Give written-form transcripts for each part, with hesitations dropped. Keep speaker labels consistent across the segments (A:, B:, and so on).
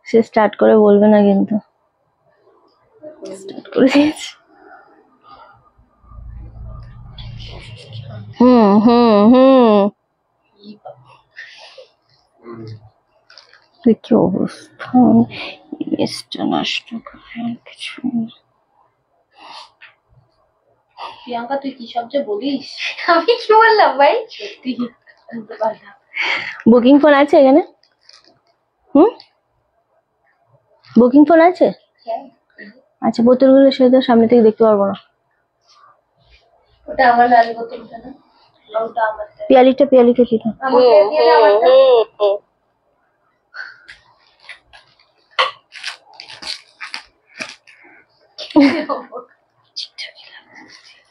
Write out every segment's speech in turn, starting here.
A: সে start করে বলবে না কিন্তু স্টার্ট করে দিয়েছে। কি অবস্থা, ইমেজটা নষ্ট করে কিছু।
B: প্রিয়াঙ্কা তুই কি সব যে বলিস? আমি কি বললাম ভাই? সত্যি বলতে পারলাম।
A: বুকিং ফোন আছে এখানে? বুকিং ফোন আছে? আচ্ছা, বোতলগুলো সে তো সামনে থেকে দেখতে পারবো না।
B: ওটা আমার লাল বোতলটা না, ওটা আমার।
A: পিয়ালিটা কি দাও।
B: আমাকে দিয়ে আমারটা।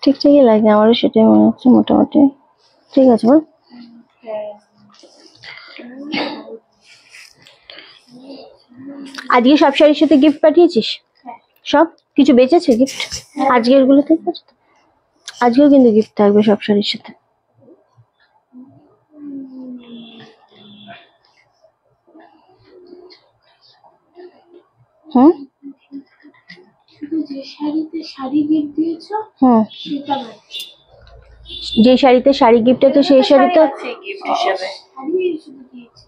A: ঠিকঠাকই লাগে, আমারও সেটাই মনে হচ্ছে মোটামুটি ঠিক আছে। বল আজকে সব শাড়ির সাথে গিফট পাঠিয়েছিস? সব কিছু বেঁচেছে গিফট আজকের গুলোতে? আজকেও কিন্তু গিফট থাকবে সব শাড়ির সাথে।
B: যে শাড়িতে শাড়ি গিফট দিয়েছো সেটা না,
A: যে শাড়িতে শাড়ি গিফট আছে সেই শাড়ি তো
B: গিফট হিসেবে শাড়ি শুধু দিয়েছি।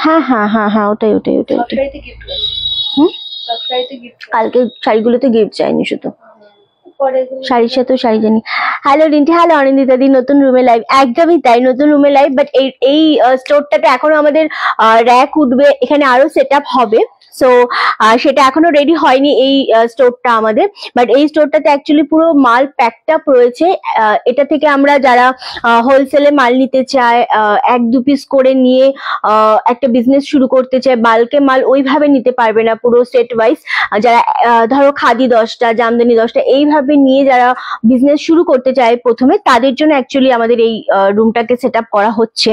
A: হ্যাঁ ওটাই।
B: সব শাড়িতে গিফট আছে। সব শাড়িতে গিফট।
A: কালকে শাড়িগুলোতে গিফট চাইনি শুধু,
B: পরে
A: শাড়ির সাথেও শাড়ি জানি। হ্যালো রিন্টি, হ্যালো অনিন্দিতা দি, নতুন রুমে লাইভ। একদমই তাই, নতুন রুমে লাইভ। বাট এই স্টোরটাতে এখনো আমাদের র্যাক উঠবে, এখানে আরো সেট আপ হবে। সো সেটা এখনো রেডি হয়নি এই স্টোরটা আমাদের। বাট এই স্টোরটাতে অ্যাকচুয়ালি পুরো মাল প্যাকড আপ রয়েছে। এটা থেকে আমরা যারা হোলসেলে মাল নিতে চায়, 1-2 পিস করে নিয়ে একটা বিজনেস শুরু করতে চায়, বাল্কে মাল ওইভাবে নিতে পারবে না, পুরো সেট ওয়াইজ। যারা ধরো খাদি 10টা, জামদানি 10টা এইভাবে নিয়ে যারা বিজনেস শুরু করতে চায় প্রথমে, তাদের জন্য অ্যাকচুয়ালি আমাদের এই রুমটাকে সেট আপ করা হচ্ছে।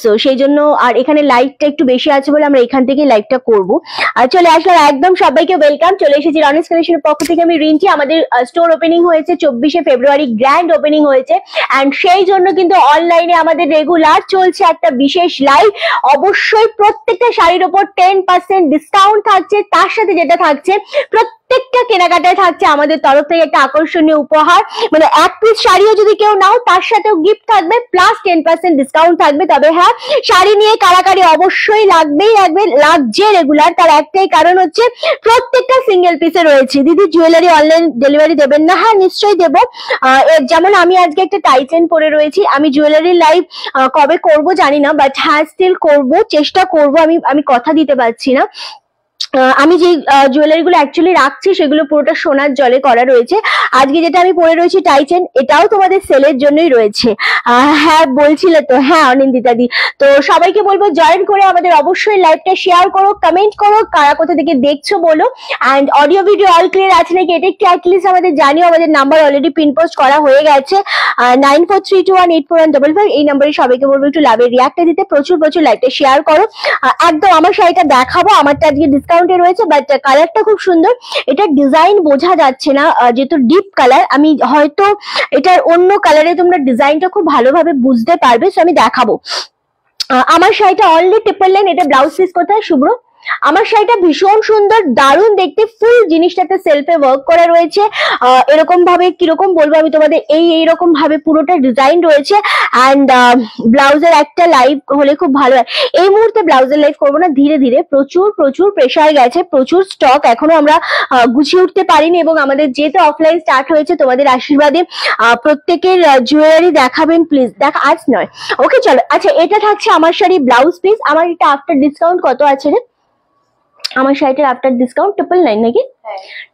A: সো সেই জন্য, আর এখানে লাইটটা একটু বেশি আছে বলে আমরা এখান থেকেই লাইভটা করবো। চলে আসলাম, একদম সবাইকে ওয়েলকাম। চলে এসেছি রনিস কালেকশনের পক্ষ থেকে, আমি রিন্টি। আমাদের স্টোর ওপেনিং হয়েছে 24শে ফেব্রুয়ারি, গ্র্যান্ড ওপেনিং হয়েছে। অ্যান্ড সেই জন্য কিন্তু অনলাইনে আমাদের রেগুলার চলছে একটা বিশেষ লাইভ। অবশ্যই প্রত্যেকটা শাড়ির উপর 10% ডিসকাউন্ট থাকছে। তার সাথে যেটা থাকছে, প্রত্যেকটা কেনাকাটায় থাকছে আমাদের তরফ থেকে একটা আকর্ষণীয় উপহার। মানে 1 পিস শাড়িও যদি কেউ নাও, তার সাথেও গিফট থাকবে, প্লাস 10% ডিসকাউন্ট থাকবে। তবে হ্যাঁ, শাড়ি নিয়ে কারাকারি অবশ্যই লাগবে, লাগছে রেগুলার। তার একটাই কারণ হচ্ছে প্রত্যেকটা সিঙ্গেল পিসে রয়েছে। দিদি জুয়েলারি অনলাইন ডেলিভারি দেবেন না? হ্যাঁ নিশ্চয়ই দেবো। যেমন আমি আজকে একটা টাইটেন পরে রয়েছি। আমি জুয়েলারি লাইভ কবে করব জানি না, বাট হ্যাঁ স্টিল করব, চেষ্টা করব। আমি কথা দিতে পারছি না। আমি যে জুয়েলারি গুলো অ্যাকচুয়ালি রাখছি সেগুলো পুরোটা সোনার জলে করা রয়েছে। আজকে যেটা আমি পরে রয়েছি টাইটেন, এটাও তোমাদের সেলের জন্যই রয়েছে। হ্যাঁ বলছিলে তো, হ্যাঁ অনিন্দিতা দি। তো সবাইকে বলবো জয়েন করে আমাদের অবশ্যই লাইভটা শেয়ার করো, কমেন্ট করো, কারা কোথা থেকে দেখছো বলো। And audio video all clear আছে নাকি এটা একটু অ্যাটলিস্ট আমাদের জানিও। আমাদের নাম্বার অলরেডি পিন পোস্ট করা হয়ে গেছে, 9432184155। এই নাম্বারে সবাইকে বলবো একটু লাভের রিয়াক্টটা দিতে, প্রচুর লাইভটা শেয়ার করো। একদম আমার শাড়িটা দেখাবো, আমারটা আজকে ডিসকাউন্টে রয়েছে, বাট কালারটা খুব সুন্দর। এটা ডিজাইন বোঝা যাচ্ছে না যেহেতু ডিপ কালার। আমি হয়তো এটার অন্য কালারে তোমরা ডিজাইনটা খুব ভালোভাবে বুঝতে পারবে, সো আমি দেখাবো। আমার শাড়িটা অনলি ট্রিপল লাইন। এটা ব্লাউজ পিস কোথায় শুভ্র? আমার শাড়িটা ভীষণ সুন্দর, দারুণ দেখতে। ফুল জিনিসটাতে সেলফে ওয়ার্ক করা রয়েছে। এরকম ভাবে, কিরকম বলবো আমি তোমাদের, এইরকম ভাবে পুরোটা ডিজাইন রয়েছে। অ্যান্ড ব্লাউজের একটা লাইভ হলে খুব ভালো হয়। এই মুহূর্তে ব্লাউজের লাইভ করবো না, ধীরে ধীরে। প্রচুর প্রেশার গেছে, প্রচুর স্টক এখনো আমরা গুছিয়ে উঠতে পারিনি। এবং আমাদের যেহেতু অফলাইন স্টার্ট হয়েছে, তোমাদের আশীর্বাদে প্রত্যেকের জুয়েলারি দেখাবেন প্লিজ। আজ নয়, ওকে চলো। আচ্ছা, এটা থাকছে আমার শাড়ি ব্লাউজ পিস। আমার এটা আফটার ডিসকাউন্ট কত আছে রে? আমার শাড়িটার আফটার ডিসকাউন্ট 999 নাকি?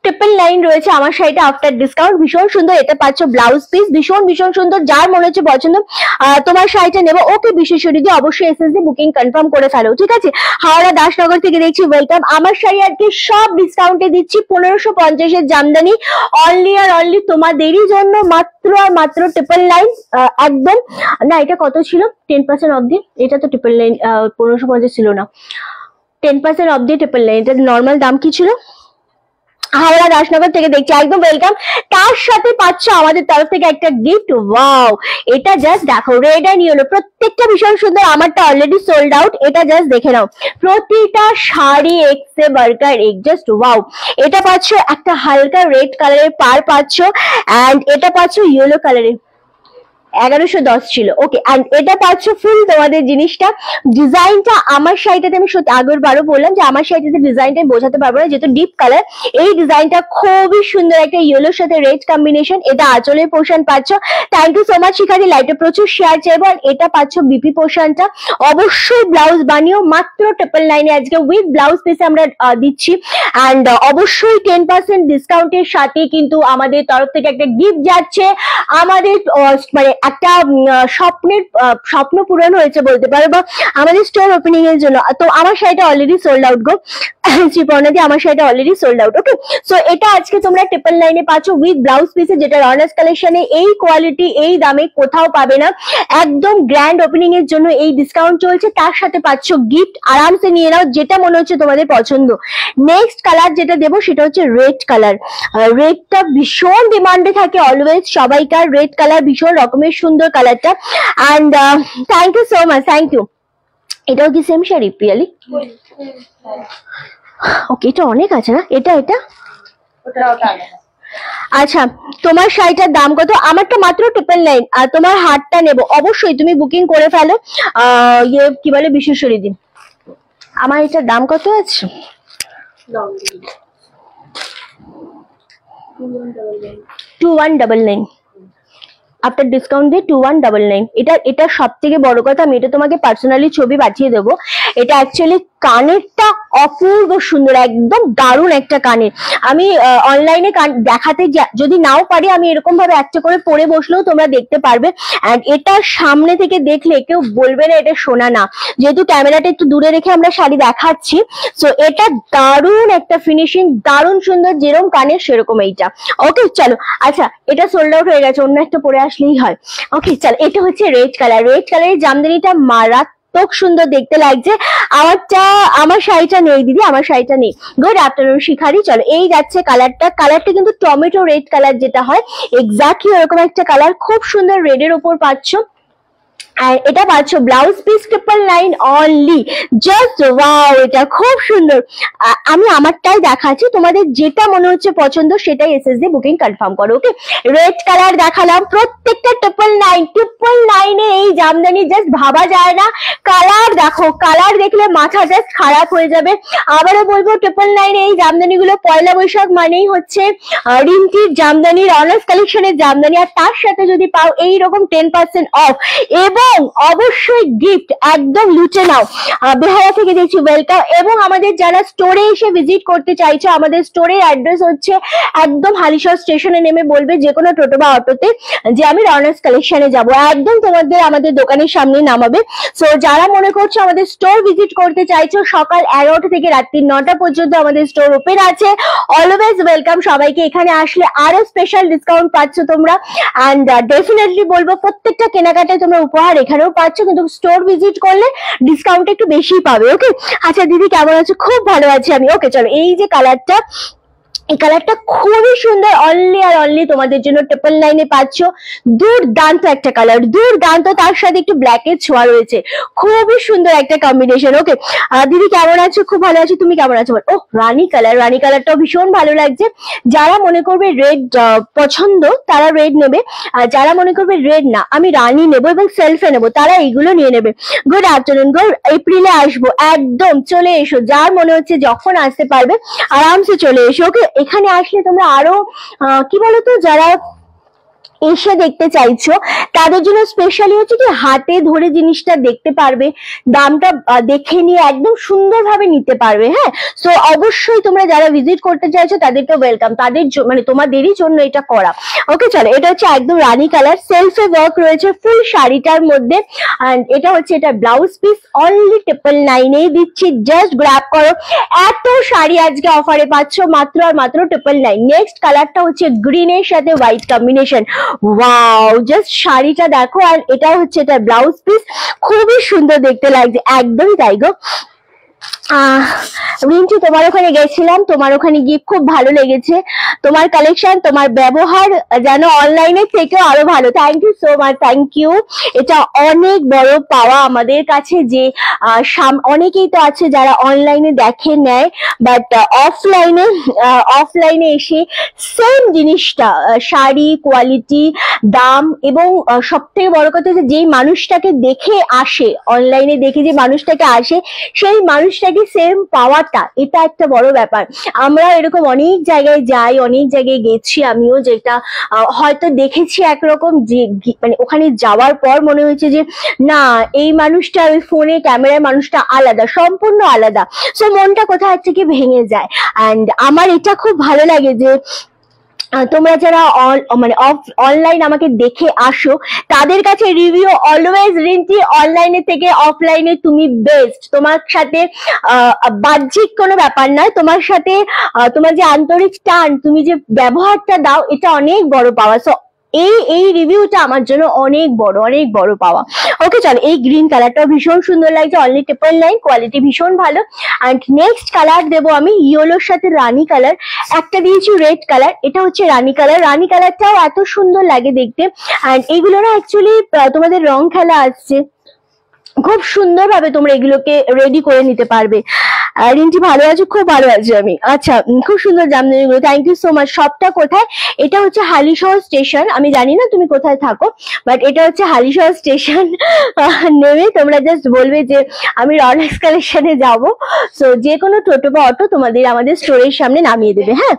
A: 999 রয়েছে আমার শাড়িটা আফটার ডিসকাউন্ট। ভীষণ সুন্দর, এটা পাচ্ছ ব্লাউজ পিস। ভীষণ সুন্দর, যার মনে হচ্ছে পছন্দ তোমার শাড়িটা নেবো, ওকে বিশেষরি দিয়ে অবশ্যই এসএসডি বুকিং কনফার্ম করে ফেলো, ঠিক আছে? হাওড়া দাসনগর থেকে দেখছি, ওয়েলকাম। আমার শাড়ি আজকে সব ডিসকাউন্টে দিচ্ছি। 1550 এর জামদানি, অনলি আর অনলি তোমাদেরই জন্য, মাত্র আর মাত্র 999। একদম না, এটা কত ছিল? 10% অবধি। এটা তো 999, 1550 ছিল না। 10% অফ দিয়ে 999। এটার নর্মাল দাম কি ছিল? হাওড়া দাসনগর থেকে দেখছি, একদম ওয়েলকাম। তার সাথে পাচ্ছ আমাদের তরফ থেকে একটা গিফট। ওয়াও, এটা জাস্ট দেখো, রেড এন্ড ইয়েলো, প্রত্যেকটা ভীষণ সুন্দর। আমারটা অলরেডি সোল্ড আউট, এটা জাস্ট দেখে নাও। প্রতিটা শাড়ি এক সে বাড়কার এক, জাস্ট ওয়াও। এটা পাচ্ছ একটা হালকা রেড কালারের পার পাচ্ছ, এন্ড এটা পাচ্ছ ইয়েলো কালারের, 1110 ছিল। ওকে, এন্ড এটা পাচ্ছ ফুল তোমাদের জিনিসটা। ডিজাইনটা আমার শাড়িটাতে, আমি সত্যি আগের বারও বললাম যে আমার শাড়িটাতে ডিজাইনটা বোঝাতে পারবো না, যেহেতু ডিপ কালার। এই ডিজাইনটা খুবই সুন্দর, একটা ইয়েলোর সাথে রেড কম্বিনেশন। এটা আঁচলের পোর্শন পাচ্ছ। থ্যাংক ইউ সো মাচ শিখারি, লাইটে প্রচুর শেয়ার চাইবো। আর এটা পাচ্ছ বিপি পোর্শনটা। অবশ্যই ব্লাউজ বানিও, মাত্র 999 আজকে উইথ ব্লাউজ পিসে আমরা দিচ্ছি। অ্যান্ড অবশ্যই 10% ডিসকাউন্টের সাথে কিন্তু আমাদের তরফ থেকে একটা গিফট যাচ্ছে। আমাদের মানে একটা স্বপ্ন পূরণ হয়েছে বলতে পারো, বা আমাদের স্টোর ওপেনিং এর জন্য। তো আমার শাড়িটা অলরেডি সোল্ড আউট গো শ্রীপর্ণাদি, আমার শাড়িটা অলরেডি সোল্ড আউট। ওকে, সো এটা আজকে তোমরা 999 পাচ্ছ উইথ ব্লাউজ পিসে, যেটা রনার্স কালেকশনে এই কোয়ালিটি এই দামে কোথাও পাবে না। একদম গ্র্যান্ড ওপেনিং এর জন্য এই ডিসকাউন্ট চলছে, তার সাথে পাচ্ছ গিফট। আরামসে নিয়ে নাও, যেটা মনে হচ্ছে তোমাদের পছন্দ। নেক্সট কালার যেটা দেবো সেটা হচ্ছে রেড কালার। রেডটা ভীষণ ডিমান্ডে থাকে অলওয়েজ, সবাইকার রেড কালার ভীষণ রকমের সুন্দর কালারটা। And thank you so much, thank you. এটাও কি সেম শাড়ি পিয়ালি? ওকে, এটা অনেক আছে না, এটা আচ্ছা। তোমার শাড়িটার দাম কত? আমারটা মাত্র 999, আর তোমার হারটা নেবো। অবশ্যই তুমি বুকিং করে ফেলো, ইয়ে কি বলে বিশ্বশ্বরী দিন। আমার এটার দাম কত আছে? 2199 আফটার ডিসকাউন্ট দিয়ে 2199। এটা সব থেকে বড় কথা, আমি এটা তোমাকে পার্সোনালি ছবি পাঠিয়ে দেবো। এটা অ্যাকচুয়ালি কানেরটা অপূর্ব সুন্দর, একদম দারুণ একটা কানের। আমি অনলাইনে দেখাতে যদি নাও পারি, আমি এরকম ভাবে একটা করে পরে বসলেও তোমরা দেখতে পারবে। এন্ড এটা সামনে থেকে দেখলে কেউ বলবে না এটা সোনা না, যেহেতু ক্যামেরাটা একটু দূরে রেখে আমরা শাড়ি দেখাচ্ছি। সো এটা দারুণ একটা ফিনিশিং, দারুণ সুন্দর, যেরকম কানের সেরকম এইটা। ওকে চলো, আচ্ছা এটা সোল্ড আউট হয়ে গেছে, অন্য একটা পরে আসলেই হয়। ওকে চলো, এটা হচ্ছে রেড কালার। রেড কালারের জামদানিটা মারাত্মক সুন্দর দেখতে লাগছে। আমার শাড়িটা নেই দিদি, আমার শাড়িটা নেই। গুড আফটারনুন শিখারি। চলো, এই যাচ্ছে কালারটা কিন্তু টমেটো রেড কালার যেটা হয়, এক্স্যাক্টলি ওরকম একটা কালার। খুব সুন্দর রেডের উপর পাচ্ছ। আর এটা পাচ্ছ blouse piece 999 only, just wow, এটা খুব সুন্দর। আমি আমারটাই দেখাচ্ছি, তোমাদের যেটা মনে হচ্ছে পছন্দ সেটাই এসএস দিয়ে বুকিং কনফার্ম করো। ওকে, রেড কালার দেখালাম, প্রত্যেকটা 999 এ এই জামদানি জাস্ট ভাবা যায় না। কালার দেখো, কালার দেখলে মাথা জাস্ট খারাপ হয়ে যাবে। আবারও বলবো 999 এই জামদানি গুলো পয়লা বৈশাখ মানেই হচ্ছে রিন্টির জামদানি, রনার্স কালেকশনের জামদানি। আর তার সাথে যদি পাও এইরকম 10% অফ এবং অবশ্যই গিফট, একদম লুটে নাও। বেহালা থেকে দেখছি, ওয়েলকাম। এবং আমাদের যারা স্টোরে এসে ভিজিট করতে চাইছো, আমাদের স্টোরের অ্যাড্রেস হচ্ছে একদম হালিশহর স্টেশনে নেমে বলবে যে কোনো টোটো বা অটোতে যে আমি রনার্স কালেকশনে যাব, একদম তোমাদের আমাদের দোকানের সামনে নামাবে। সো যারা মনে করছো আমাদের স্টোর ভিজিট করতে চাইছো, সকাল 11টা থেকে রাত্রি 9টা পর্যন্ত আমাদের স্টোর ওপেন আছে। অলওয়েজ ওয়েলকাম সবাইকে। এখানে আসলে আরো স্পেশাল ডিসকাউন্ট পাচ্ছ তোমরা। অ্যান্ড ডেফিনেটলি বলবো প্রত্যেকটা কেনাকাটায় তোমরা উপহার এখানেও পাচ্ছ, কিন্তু স্টোর ভিজিট করলে ডিসকাউন্ট একটু বেশি পাবে। ওকে, আচ্ছা দিদি কেমন আছো? খুব ভালো আছি আমি। ওকে চলো, এই যে কালারটা, এই কালারটা খুবই সুন্দর, অনলি আর অনলি তোমাদের জন্য 999 এ পাচ্ছ। দুর্দান্ত একটা কালার, দুর্দান্ত, তার সাথে একটু ব্ল্যাকের ছোঁয়া রয়েছে, খুবই সুন্দর একটা কম্বিনেশন। ওকে দিদি কেমন আছো? খুব ভালো আছি, তুমি কেমন আছো? ও রানী কালার, রানী কালারটাও ভীষণ ভালো লাগছে। যারা মনে করবে রেড পছন্দ তারা রেড নেবে, আর যারা মনে করবে রেড না আমি রানী নেবো এবং সেলফে নেবো, তারা এইগুলো নিয়ে নেবে। গুড আফটারনুন গো, এপ্রিলে আসবো, একদম চলে এসো। যার মনে হচ্ছে যখন আসতে পারবে আরামসে চলে এসো। ওকে, এখানে আসলে তোমরা আরো কি বলতো, যারা এসে দেখতে চাইছো তাদের জন্য স্পেশালি হচ্ছে কি হাতে ধরে জিনিসটা দেখতে পারবে, দামটা দেখে নিয়ে একদম সুন্দরভাবে নিতে পারবে। হ্যাঁ, সো অবশ্যই তোমরা যারা ভিজিট করতে চাইছো তাদেরকে ওয়েলকাম, তাদের মানে তোমাদেরই জন্য এটা করা। ওকে চলো, এটা হচ্ছে একদম রানী কালার, সেলফে ওয়ার্ক রয়েছে ফুল শাড়িটার মধ্যে। এন্ড এটা হচ্ছে এটা ব্লাউজ পিস, অনলি 999 এই দিচ্ছি, জাস্ট গ্র্যাব করো। এত শাড়ি আজকে অফারে পাচ্ছ মাত্র আর মাত্র 999। নেক্সট কালারটা হচ্ছে গ্রিনের সাথে হোয়াইট কম্বিনেশন। ওয়াও, জাস্ট শাড়িটা দেখো। আর এটা হচ্ছে এটা ব্লাউজ পিস, খুবই সুন্দর দেখতে লাগছে, একদমই তাই গো। রিন্টু, তোমার ওখানে গেছিলাম, তোমার ওখানে গিয়ে খুব ভালো লেগেছে। তোমার কালেকশন, তোমার ব্যবহার যেন অনলাইনের থেকেও আরো ভালো। Thank you so much, thank you. এটা অনেক বড় পাওয়া আমাদের কাছে যে অনেকেই তো আছে যারা অনলাইনে দেখে নেয়, বাট অফলাইনে এসে সেম জিনিসটা, শাড়ি, কোয়ালিটি, দাম এবং সব থেকে বড় কথা যে যেই মানুষটাকে দেখে আসে, অনলাইনে দেখে যে মানুষটাকে আসে, সেই মানুষটাকে সেম পাওয়াটা, এটা একটা বড় ব্যাপার। আমরা এরকম অনেক জায়গায় যাই, অনেক জায়গায় গেছি আমিও, যেটা হয়তো দেখেছি একরকম, যে মানে ওখানে যাওয়ার পর মনে হয়েছে যে না, এই মানুষটা ওই ফোনে ক্যামেরার মানুষটা আলাদা, সম্পূর্ণ আলাদা। সো মনটা কোথাও থেকে ভেঙে যায়। অ্যান্ড আমার এটা খুব ভালো লাগে যে তোমরা যারা মানে অনলাইন আমাকে দেখে আসো, তাদের কাছে রিভিউ অলওয়েজ রিন্টি অনলাইনে থেকে অফলাইনে তুমি বেস্ট। তোমার সাথে বাহ্যিক কোনো ব্যাপার নয়, তোমার সাথে তোমার যে আন্তরিক টান, তুমি যে ব্যবহারটা দাও, এটা অনেক বড় পাওয়া। সো এই রিভিউটা আমার জন্য অনেক বড় পাওয়া। ওকে চলো, এই গ্রিন কালারটা ভীষণ সুন্দর লাগছে, অনলি 999, কোয়ালিটি ভীষণ ভালো। অ্যান্ড নেক্সট কালার দেবো আমি ইয়েলোর সাথে রানী কালার, একটা দিয়েছি রেড কালার, এটা হচ্ছে রানী কালার। রানী কালারটাও এত সুন্দর লাগে দেখতে। অ্যান্ড এগুলো না অ্যাকচুয়ালি তোমাদের রং খেলা আসছে, খুব সুন্দরভাবে তোমরা এগুলোকে রেডি করে নিতে পারবে। রিন্টি ভালো আছো? খুব ভালো আছি আমি। আচ্ছা, খুব সুন্দর জামদানি গুলো, থ্যাংক ইউ সো মাচ। শপটা কোথায়? এটা হচ্ছে হালিশহর স্টেশন। আমি জানি না তুমি কোথায় থাকো, বাট এটা হচ্ছে হালিশহর স্টেশন। নেমে তোমরা জাস্ট বলবে যে আমি রনেক্স কালেকশনে যাব, সো যে কোনো টোটো বা অটো তোমাদের আমাদের স্টোরের সামনে নামিয়ে দেবে। হ্যাঁ,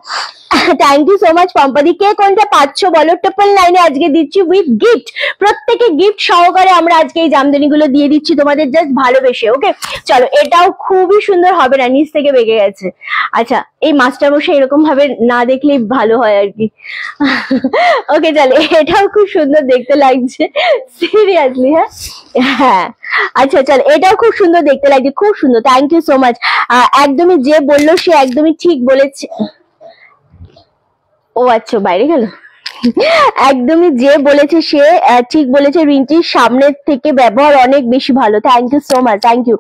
A: থ্যাংক ইউ সো মাচ পম্পাদি। কে কোনটা পাচ্ছ বলো? 999 আজকে দিচ্ছি উইথ গিফট, প্রত্যেকে গিফট সহকারে আমরা আজকে এই জামদানি গুলো দিয়ে দিচ্ছি তোমাদের জাস্ট ভালোবেসে। ওকে চলো, এটাও খুবই সুন্দর হবে না, নিচ থেকে বেঁকে গেছে। আচ্ছা, এই মাস্টার মশাই এরকম ভাবে না দেখলেই ভালো হয় আর কি। ওকে চলো, এটাও খুব সুন্দর দেখতে লাগছে সিরিয়াসলি। হ্যাঁ আচ্ছা চল, এটাও খুব সুন্দর দেখতে লাগছে, খুব সুন্দর, থ্যাংক ইউ সো মাচ। একদমই যে বললো সে একদমই ঠিক বলেছে। ও আচ্ছা, বাইরে গেল। একদমই যে বলেছে সে ঠিক বলেছে, রিন্টির সামনের থেকে ব্যবহার অনেক বেশি ভালো। Thank you so much, thank you.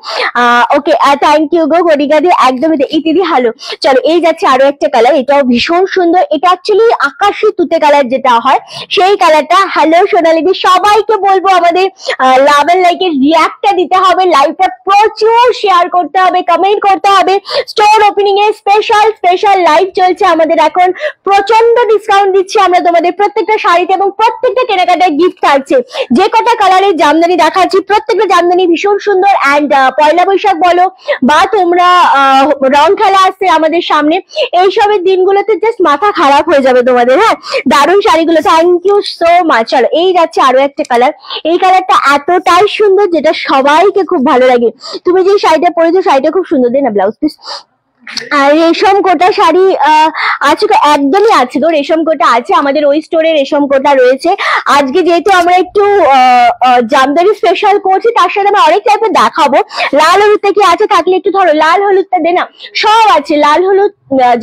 A: Okay thank you গো গরিগাদি, একদমই ইতিদি ভালো। চলো, এই যাচ্ছে আরো একটা কালার, এটাও ভীষণ সুন্দর। এটা অ্যাকচুয়ালি আকাশি তুতে কালার যেটা হয়, সেই কালারটা। হ্যালো সোনালিদি, সবাইকে বলবো আমাদের লাভ এন্ড লাইকের রিয়াক্টটা দিতে হবে, লাইভটা প্রচুর শেয়ার করতে হবে, কমেন্ট করতে হবে। স্টোর ওপেনিং এর স্পেশাল লাইভ চলছে আমাদের এখন, প্রচন্ড ডিসকাউন্ট দিচ্ছি আমরা তোমাদের প্রত্যেকটা শাড়িতে, এবং প্রত্যেকটা কেনাকাটায় গিফট থাকছে। যে কটা কালারের জামদানি দেখাচ্ছি, প্রত্যেকটা জামদানি ভীষণ সুন্দর। অ্যান্ড পয়লা বৈশাখ বলো বা তোমরা রং খেলা আসছে আমাদের সামনে, এইসবের দিনগুলোতে জাস্ট মাথা খারাপ হয়ে যাবে তোমাদের। হ্যাঁ, দারুণ শাড়িগুলো, থ্যাংক ইউ সো মাচ। চলো, এই যাচ্ছে আরো একটা কালার। এই কালারটা এতটাই সুন্দর যেটা সবাইকে খুব ভালো লাগে। তুমি যে শাড়িটা পরেছো, শাড়িটা খুব সুন্দর। দে না ব্লাউজ পিস। আর রেশম কোটা শাড়ি আছে তো? একদমই আছে গো, রেশম কোটা আছে আমাদের ওই স্টোরে, রেশম কোটা রয়েছে। আজকে যেহেতু আমরা একটু জামদানি স্পেশাল করছি, তার সাথে আমরা অনেক টাইপের দেখাবো। লাল হলুদটা কি আছে? থাকলে একটু ধরো, লাল হলুদটা দে না। সব আছে, লাল হলুদ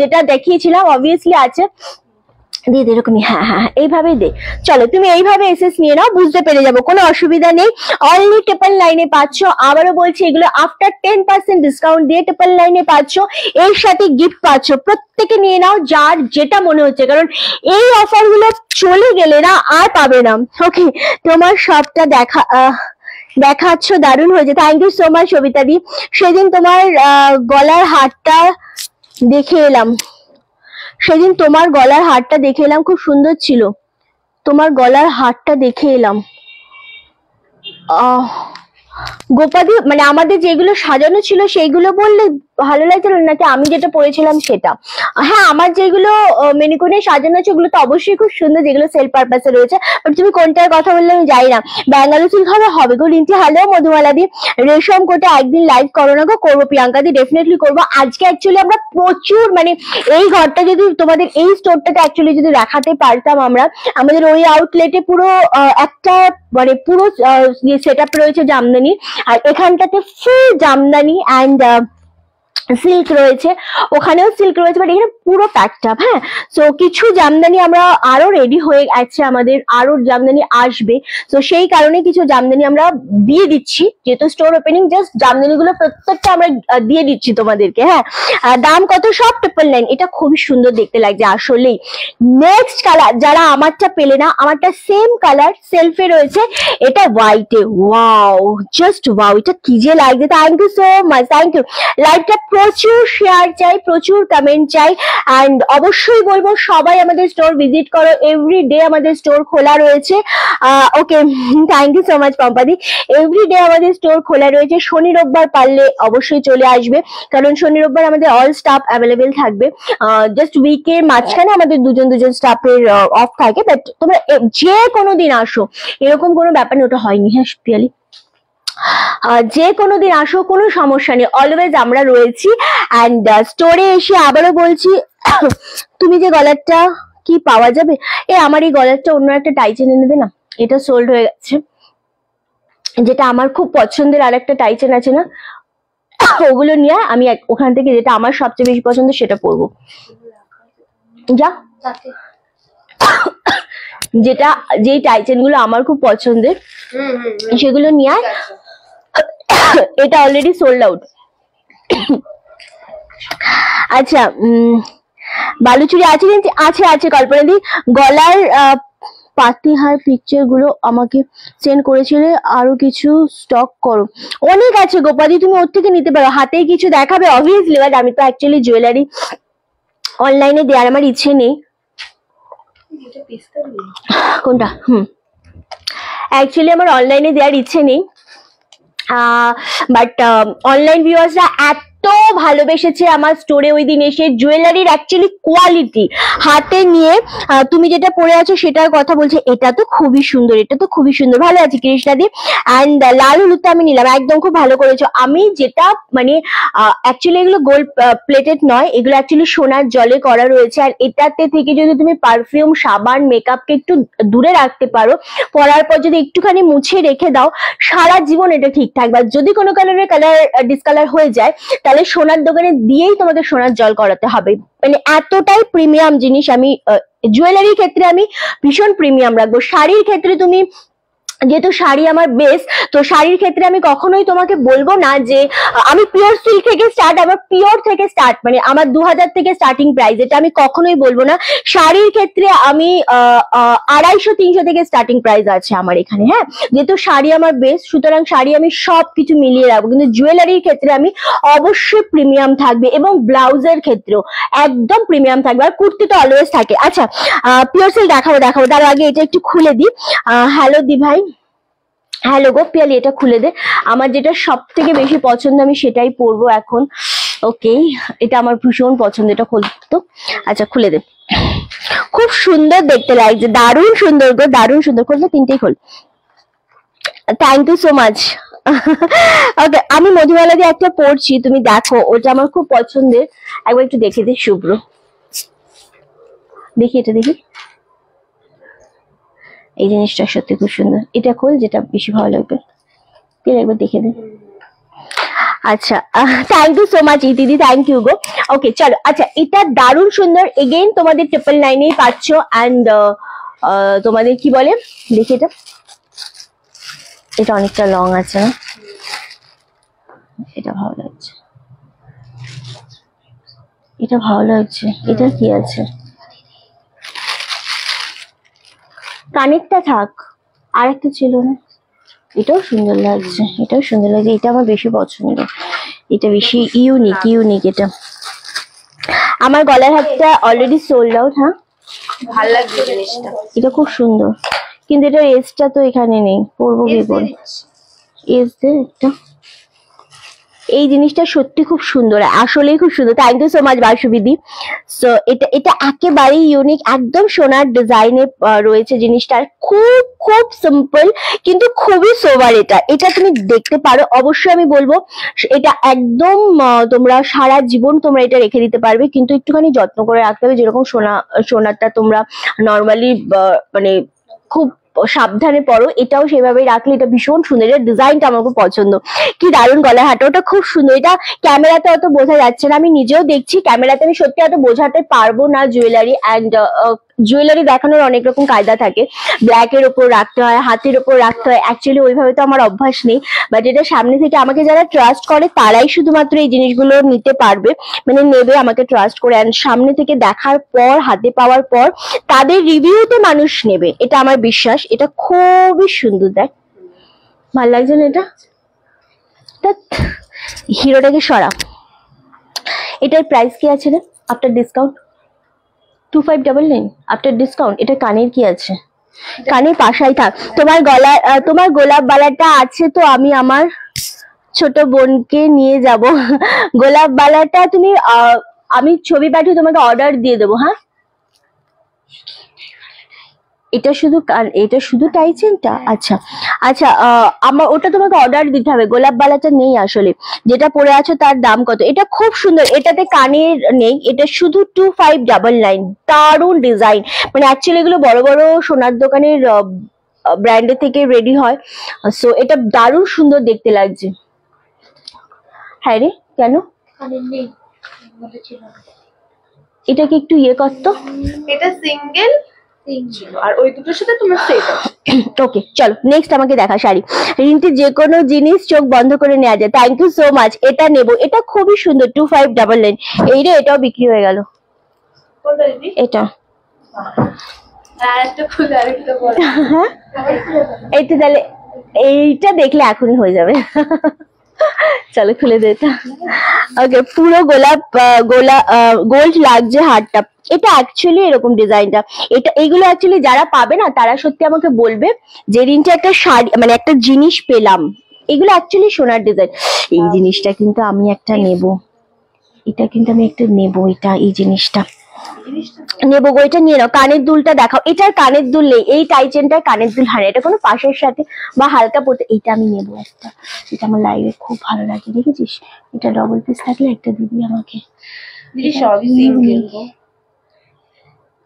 A: যেটা দেখিয়েছিলাম অবভিয়াসলি আছে। দিয়ে দে এরকমই, হ্যাঁ এইভাবেই দে। চলো, তুমি এইভাবে এসএস নিয়ে নাও, বুঝতে পেরে যাবো, কোনো অসুবিধা নেই। অনলি 999 পাচ্ছ। আবারও বলছি, এগুলো আফটার 10% ডিসকাউন্ট দিয়ে 999 পাচ্ছ, এর সাথে গিফট পাচ্ছ। প্রত্যেকে নিয়ে নাও যার যেটা মনে হচ্ছে, কারণ এই অফার গুলো চলে গেলে না আর পাবে না। ওকে, তোমার সবটা দেখাচ্ছ, দারুণ হয়েছে, thank you so much Sabita দি। সেদিন তোমার গলার হারটা দেখে এলাম, সেদিন তোমার গলার হারটা দেখে এলাম, খুব সুন্দর ছিল। তোমার গলার হারটা দেখে এলাম। গোপাদি, মানে আমাদের যেগুলো সাজানো ছিল সেইগুলো বললে ভালো লাগছিল নাকি আমি যেটা পরেছিলাম সেটা? হ্যাঁ, আমার যেগুলো মেনিকুনে সাজানো আছে ওগুলো তো অবশ্যই খুব সুন্দর, যেগুলো সেল পারপাসে রয়েছে। বাট তুমি কোনটার কথা বললে আমি জানি না। ব্যাঙ্গালোর সিল্ক হবে গো রিন্টি। হ্যালো মধুমালা দি, রেশম কোটা একদিন লাইভ করো না গো? করবো প্রিয়াঙ্কা দি, ডেফিনেটলি করবো। আজকে অ্যাকচুয়ালি আমরা প্রচুর, মানে এই ঘরটা যদি তোমাদের, এই স্টোরটাতে অ্যাকচুয়ালি যদি দেখাতে পারতাম আমরা, আমাদের ওই আউটলেটে পুরো একটা মানে পুরো সেট আপ রয়েছে জামদানি, আর এখানটাতে ফুল জামদানি। অ্যান্ড সিল্ক রয়েছে, ওখানেও সিল্ক রয়েছে, বাট এখানে পুরো প্যাকড আপ। হ্যাঁ, সো কিছু জামদানি আমরা আরো রেডি হয়ে আছে, আমাদের আরো জামদানি আসবে, তো সেই কারণে কিছু জামদানি আমরা দিয়ে দিচ্ছি, যেহেতু স্টোর ওপেনিং, জাস্ট জামদানি গুলো প্রত্যেকটা আমরা দিয়ে দিচ্ছি তোমাদেরকে। হ্যাঁ, দাম কত? সব 999। এটা খুবই সুন্দর দেখতে লাগছে আসলেই। নেক্সট কালার, যারা আমারটা পেলে না, আমারটা সেম কালার সেলফে রয়েছে, এটা হোয়াইটে। ওয়াও, জাস্ট ওয়াও, এটা কি যে লাগছে। Thank you so much, thank you. লাইভটা প্রচুর শেয়ার চাই, প্রচুর কমেন্ট চাই, অ্যান্ড অবশ্যই বলবো সবাই আমাদের স্টোর ভিজিট করো। এভরিডে আমাদের স্টোর খোলা রয়েছে। Okay, thank you so much পম্পাদি। এভরিডে আমাদের স্টোর খোলা রয়েছে। শনি রোববার পারলে অবশ্যই চলে আসবে, কারণ শনি রোববার আমাদের অল স্টাফ অ্যাভেলেবেল থাকবে। জাস্ট উইকের মাঝখানে আমাদের দুজন স্টাফের অফ থাকে, বাট তোমরা যে কোনো দিন আসো, এরকম কোনো ব্যাপার নেই। ওটা হয়নি, হ্যাঁ পিয়ালি, যে কোনো দিন আসো, কোনো সমস্যা নেই, অলওয়েজ আমরা রয়েছি। অ্যান্ড স্টোরে এসে আবারও বলছি, তুমি যে গলারটা কি পাওয়া যাবে? আমার এই গলারটা অন্য একটা টাইচেন এনে দে না, এটা সোল্ড হয়ে গেছে। যেটা আমার খুব পছন্দের আর একটা টাইচেন আছে না, ওগুলো নিয়ে আমি ওখান থেকে যেটা আমার সবচেয়ে বেশি পছন্দ সেটা পরবো। যা, যেটা যেই টাইচেন গুলো আমার খুব পছন্দের সেগুলো নিয়ে। এটা অলরেডি সোল্ড আউট। আচ্ছা, বালুচুরি আছে, আছে কল্পনা দি। গলার পাতিহার পিকচার গুলো আমাকে সেন্ড করেছিলে, আরো কিছু স্টক করো। অনেক আছে গোপাদি, তুমি ওর থেকে নিতে পারো। হাতে কিছু দেখাবে অবভিয়াসলি, বাট আমি তো অ্যাকচুয়ালি জুয়েলারি অনলাইনে দেওয়ার আমার ইচ্ছে নেই। কোনটা? অ্যাকচুয়ালি আমার অনলাইনে দেওয়ার ইচ্ছে নেই, বাট অনলাইন ভিউয়ার্সরা এত ভালোবেসেছে আমার স্টোরে ওই দিন এসে। জুয়েলারির অ্যাকচুয়ালি কোয়ালিটি হাতে নিয়ে, তুমি যেটা পরে আছো সেটার কথা বলছে, এটা তো খুবই সুন্দর, এটা তো খুবই সুন্দর, ভালো আছে কৃষ্ণাদি। অ্যান্ড লাল হলুদটা আমি নিলাম, একদম খুব ভালো করেছো। আমি যেটা মানে অ্যাকচুয়ালি এগুলো গোল্ড প্লেটেড নয়, এগুলো অ্যাকচুয়ালি সোনার জলে করা রয়েছে। আর এটাতে থেকে যদি তুমি পারফিউম, সাবান, মেকআপকে একটু দূরে রাখতে পারো, পরার পর যদি একটুখানি মুছে রেখে দাও, সারা জীবন এটা ঠিক থাকবে। আর যদি কোনো কালারের ডিসকালার হয়ে যায়, তাহলে সোনার দোকানে দিয়েই তোমাকে সোনার জল করাতে হবে। মানে এতটাই প্রিমিয়াম জিনিস। আমি জুয়েলারির ক্ষেত্রে আমি ভীষণ প্রিমিয়াম রাখবো। শাড়ির ক্ষেত্রে তুমি, যেহেতু শাড়ি আমার বেস, তো শাড়ির ক্ষেত্রে আমি কখনোই তোমাকে বলবো না যে আমি পিওর সিল্ক থেকে স্টার্ট, আমার পিওর থেকে স্টার্ট, মানে আমার 2000 থেকে স্টার্টিং প্রাইস, এটা আমি কখনোই বলবো না। শাড়ির ক্ষেত্রে আমি 250-300 থেকে স্টার্টিং প্রাইস আছে আমার এখানে। হ্যাঁ, যেহেতু শাড়ি আমার বেস, সুতরাং শাড়ি আমি সবকিছু মিলিয়ে রাখবো, কিন্তু জুয়েলারির ক্ষেত্রে আমি অবশ্যই প্রিমিয়াম থাকবে, এবং ব্লাউজের ক্ষেত্রেও একদম প্রিমিয়াম থাকবে। আর কুর্তি তো অলওয়েজ থাকে। আচ্ছা, পিওর সিল্ক দেখাবো, তার আগে এটা একটু খুলে দিই। হ্যালো দি ভাই, হ্যালো গো পিয়ালি, এটা খুলে দে। আমার যেটা সব থেকে বেশি পছন্দ আমি সেটাই পরবো এখন। ওকে, এটা আমার ভীষণ পছন্দ, এটা খুলতো। আচ্ছা, খুলে দে। খুব সুন্দর দেখতে লাগছে, দারুণ সুন্দর গো, দারুণ সুন্দর। খুলতে, তিনটেই খোল। Thank you so much. Okay, আমি মধুমালা দিয়ে একটা পরছি, তুমি দেখো, ওটা আমার খুব পছন্দের। একবার একটু দেখে দে শুভ্র, দেখি এটা, দেখি এই জিনিসটা সত্যি খুব সুন্দর। এটা খোল, যেটা বেশি ভালো লাগবে, একবার দেখে দে। আচ্ছা, থ্যাংক ইউ সো মাচ দিদি, থ্যাংক ইউ গো। ওকে চলো, আচ্ছা এটা দারুণ সুন্দর, এগেইন তোমাদের 999 পাচ্ছ। অ্যান্ড তোমাদের কি বলে, দেখি এটা, এটা অনেকটা লং আছে না, এটা ভালো লাগছে, এটা ভালো লাগছে। এটা কি আছে, কানেরটা থাক, আর একটা ছিল না, এটাও সুন্দর লাগছে, এটাও সুন্দর লাগছে, এটা আমার বেশি পছন্দ, এটা বেশি ইউনিক। এটা আমার গলার হাতটা অলরেডি সোল্ড আউট। হ্যাঁ,
B: ভালো লাগছে জিনিসটা,
A: এটা খুব সুন্দর, কিন্তু এটা এসটা তো এখানে নেই, পরবো কি করে, এস দে একটা। এই জিনিসটা সত্যি খুব সুন্দর, আসলেই খুব সুন্দর। থ্যাংক ইউ সো মাচ বাসুবিদি। সো এটা একেবারেই ইউনিক, একদম সোনার ডিজাইনে রয়েছে জিনিসটা, খুব সিম্পল কিন্তু খুবই সোবার। এটা তুমি দেখতে পারো, অবশ্যই আমি বলবো এটা একদম তোমরা সারা জীবন তোমরা এটা রেখে দিতে পারবে, কিন্তু একটুখানি যত্ন করে রাখতে হবে। যেরকম সোনারটা তোমরা নর্মালি মানে খুব সাবধানে পরো। এটাও সেভাবে রাখলে এটা ভীষণ সুন্দর, এর ডিজাইনটা আমার খুব পছন্দ, কি দারুণ গলার হাটা, ওটা খুব সুন্দর। এটা ক্যামেরাতে অত বোঝা যাচ্ছে না, আমি নিজেও দেখছি ক্যামেরাতে আমি সত্যি অত বোঝাতে পারবো না জুয়েলারি। অ্যান্ড জুয়েলারি দেখানোর অনেক রকম কায়দা থাকে, ব্ল্যাকের ওপর রাখতে হয়, হাতের ওপর রাখতে হয়, অ্যাকচুয়ালি ওইভাবে তো আমার অভ্যাস নেই। বাট এটা সামনে থেকে আমাকে যারা ট্রাস্ট করে তারাই শুধুমাত্র এই জিনিসগুলো নিতে পারবে, মানে নেবে আমাকে ট্রাস্ট করে। অ্যান্ড সামনে থেকে দেখার পর, হাতে পাওয়ার পর তাদের রিভিউতে মানুষ নেবে, এটা আমার বিশ্বাস। এটা খুবই সুন্দর, দেখ ভাল লাগছে না এটা? হিরোটাকে সরা। এটার প্রাইস কি আছে রে আফটার ডিসকাউন্ট? 2599 after discount. এটা কানের কি আছে? কানের পাশাই থাক। তোমার গলা, তোমার গোলাপ বালাটা আছে তো আমি আমার ছোট বোনকে নিয়ে যাব। গোলাপ বালাটা তুমি আমি ছবি পাঠিয়ে তোমাকে অর্ডার দিয়ে দেবো। হ্যাঁ, এটা শুধু এটা শুধু টাইচেনটা? আচ্ছা আচ্ছা, আমার ওটা তোমাকে অর্ডার দিতে হবে। গোলাপ বালাটা নেই আসলে, যেটা পরে আছো তার দাম কত? এটা খুব সুন্দর, এটাতে কানের নেই, এটা শুধু 2599। দারুণ ডিজাইন, মানে অ্যাকচুয়ালি এগুলো বড় বড় সোনার দোকানের ব্র্যান্ডের থেকে রেডি হয়। সো এটা দারুণ সুন্দর দেখতে লাগছে। হ্যাঁ রে, কেন? এটাকে একটু ইয়ে করতো।
B: এটা সিঙ্গেল ছিল আর ওই দুটোর সাথে তোমার সেট আছে।
A: ওকে চলো নেক্সট আমাকে দেখা শাড়ি। রিন্টি যে কোনো জিনিস চোখ বন্ধ করে নেওয়া যায়। Thank you so much. এটা নেবো, এটা খুবই সুন্দর, 2599। এই রে, এটাও বিক্রি হয়ে গেল।
B: কোনটা দিদি?
A: এটা
B: আর একটা খুলে আরেকটা বড়।
A: এইটা তাহলে এইটা দেখলে এখনই হয়ে যাবে। চলো খুলে দে এটা। ওকে, পুরো গোলাপ গোল্ড লাগছে হারটা। এটা অ্যাকচুয়ালি এরকম ডিজাইনটা, এটা এইগুলো অ্যাকচুয়ালি যারা পাবে না তারা সত্যি আমাকে বলবে যে রিন্টি একটা শাড়ি, মানে একটা জিনিস পেলাম। এগুলো অ্যাকচুয়ালি সোনার ডিজাইন। এই জিনিসটা কিন্তু আমি একটা নেব, এটা কিন্তু আমি একটা নেব, এটা এই জিনিসটা নেবো গো। এটা নিয়ে নাও। কানের দুলটা দেখাও। এটার কানের দুল নেই, এই টাইচেনটার কানের দুল হয় না, এটা কোনো পাশের সাথে বা হালকা পড়তে। এইটা আমি নেবো একটা, এটা আমার লাইভে খুব ভালো লাগে, দেখেছিস? এটা ডবল পিস থাকলে একটা দিবি আমাকে।
B: দিদি সবই সিঙ্গেল গো।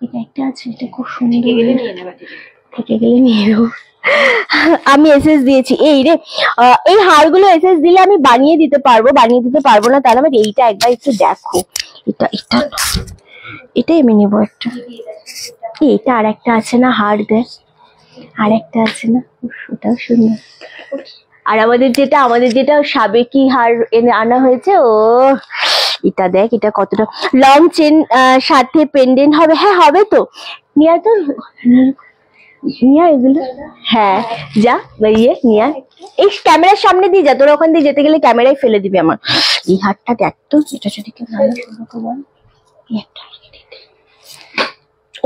A: এটা একটা আছে, এটা খুব সুন্দর,
B: থেকে গেলে নিয়ে নেবা দিদি।
A: থেকে গেলে নিয়ে নেবো। আমি এসএস দিয়েছি। এই রে, এই হারগুলো এসএস দিলে আমি বানিয়ে দিতে পারবো না, তাহলে আমার এইটা একবার একটু দেখো। এটা এটা এটাই আমি নেবো একটা। এটা আর একটা আছে না হার, দেখ আর একটা আছে না, ওটাও সুন্দর। আর আমাদের যেটা সাবেকি হার এনে আনা হয়েছে, ও এটা দেখ, এটা কতটা লং চেন সাথে পেন্ডেন্ট হবে। হ্যাঁ হবে তো, নিয়া তো নিয়া এগুলো। হ্যাঁ যা বেরিয়ে নিয়া, এই ক্যামেরার সামনে দিয়ে যা, তোর ওখান দিয়ে যেতে গেলে ক্যামেরাই ফেলে দিবি আমার। এই হারটা দেখ তো, এটা যদি কেউ না বল, একটা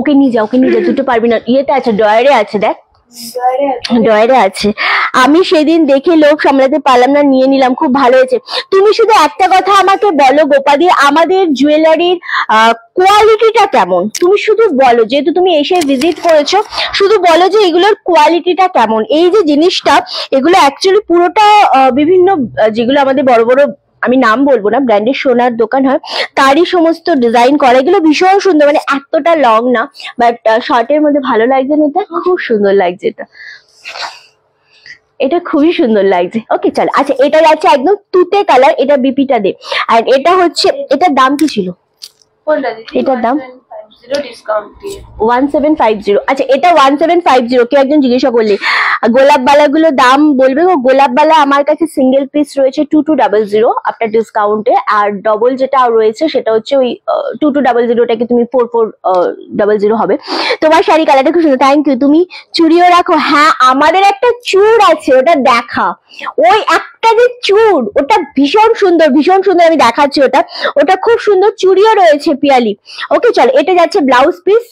A: ওকে নিয়ে যা, দুটো পারবি না। ইয়েতে আছে, ডয়ারে আছে, দেখ ডয়ারে আছে। আমি সেদিন দেখে লোক সামলাতে পারলাম না, নিয়ে নিলাম, খুব ভালো হয়েছে। তুমি শুধু একটা কথা আমাকে বলো গোপাদি, আমাদের জুয়েলারির কোয়ালিটিটা কেমন? তুমি শুধু বলো, যেহেতু তুমি এসে ভিজিট করেছো, শুধু বলো যে এগুলোর কোয়ালিটিটা কেমন। এই যে জিনিসটা, এগুলো অ্যাকচুয়ালি পুরোটা বিভিন্ন যেগুলো আমাদের বড় বড়, আমি নাম বলবো না, ব্র্যান্ডের সোনার দোকান হয় তারই সমস্ত ডিজাইন করা। এগুলো ভীষণ সুন্দর, মানে এতটা লং না, বাট শর্টের মধ্যে ভালো লাগছে না? এটা খুব সুন্দর লাগছে, এটা খুবই সুন্দর লাগছে। ওকে চল, আচ্ছা এটা যাচ্ছে একদম তুতে কালার, এটা বিপিটা দে। আর এটা হচ্ছে, এটার দাম কি ছিল?
B: কোনটা দিদি?
A: এটার দাম
B: 1750 ডিসকাউন্ট দিয়ে
A: 1750। আচ্ছা এটা 1750। কেউ একজন জিজ্ঞাসা করলে গোলাপ বালাগুলো দাম বলবে গো। গোলাপ বালা আমার কাছে সিঙ্গেল পিস রয়েছে 2200 আপনার ডিসকাউন্টে, আর ডবল যেটা রয়েছে সেটা হচ্ছে ওই 2200টাকে তুমি 4400 হবে। তোমার শাড়ি কালারটা খুব সুন্দর, থ্যাংক ইউ। তুমি চুড়িও রাখো? হ্যাঁ আমাদের একটা চুড় আছে, ওটা দেখা, ওই একটা যে চুড়, ওটা ভীষণ সুন্দর, আমি দেখাচ্ছি ওটা, ওটা খুব সুন্দর। চুড়িও রয়েছে পিয়ালি। ওকে চল, এটা যাচ্ছে ব্লাউজ পিস,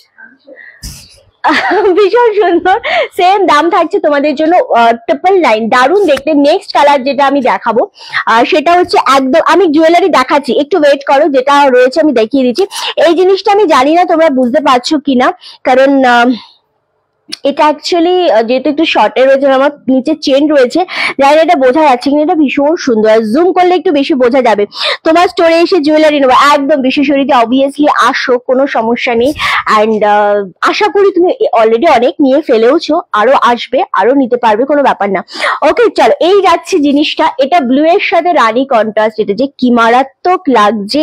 A: ভীষণ সুন্দর, সেম দাম থাকছে তোমাদের জন্য 999। দারুণ দেখতে। নেক্সট কালার যেটা আমি দেখাবো সেটা হচ্ছে একদম, আমি জুয়েলারি দেখাচ্ছি, একটু ওয়েট করো, যেটা রয়েছে আমি দেখিয়ে দিচ্ছি। এই জিনিসটা আমি জানি না তোমরা বুঝতে পারছো কিনা, কারণ এটা অ্যাকচুয়ালি যেহেতু একটু শর্টে রয়েছে, আমার নিচে চেন রয়েছে, জানি না এটা বোঝা যাচ্ছে কিনা, এটা ভীষণ সুন্দর, জুম করলে একটু বেশি বোঝা যাবে। তোমার স্টোরে এসে জুয়েলারি নেবো একদম বিশেষরীতে অবভিয়াসলি আসো, কোনো সমস্যা নেই। অ্যান্ড আশা করি তুমি অলরেডি অনেক নিয়ে ফেলেওছো, আরো আসবে, আরো নিতে পারবে, কোনো ব্যাপার না। ওকে চলো, এই যাচ্ছে জিনিসটা, এটা ব্লু এর সাথে রানী কন্ট্রাস্ট, এটা যে কি মারাত্মক লাগছে,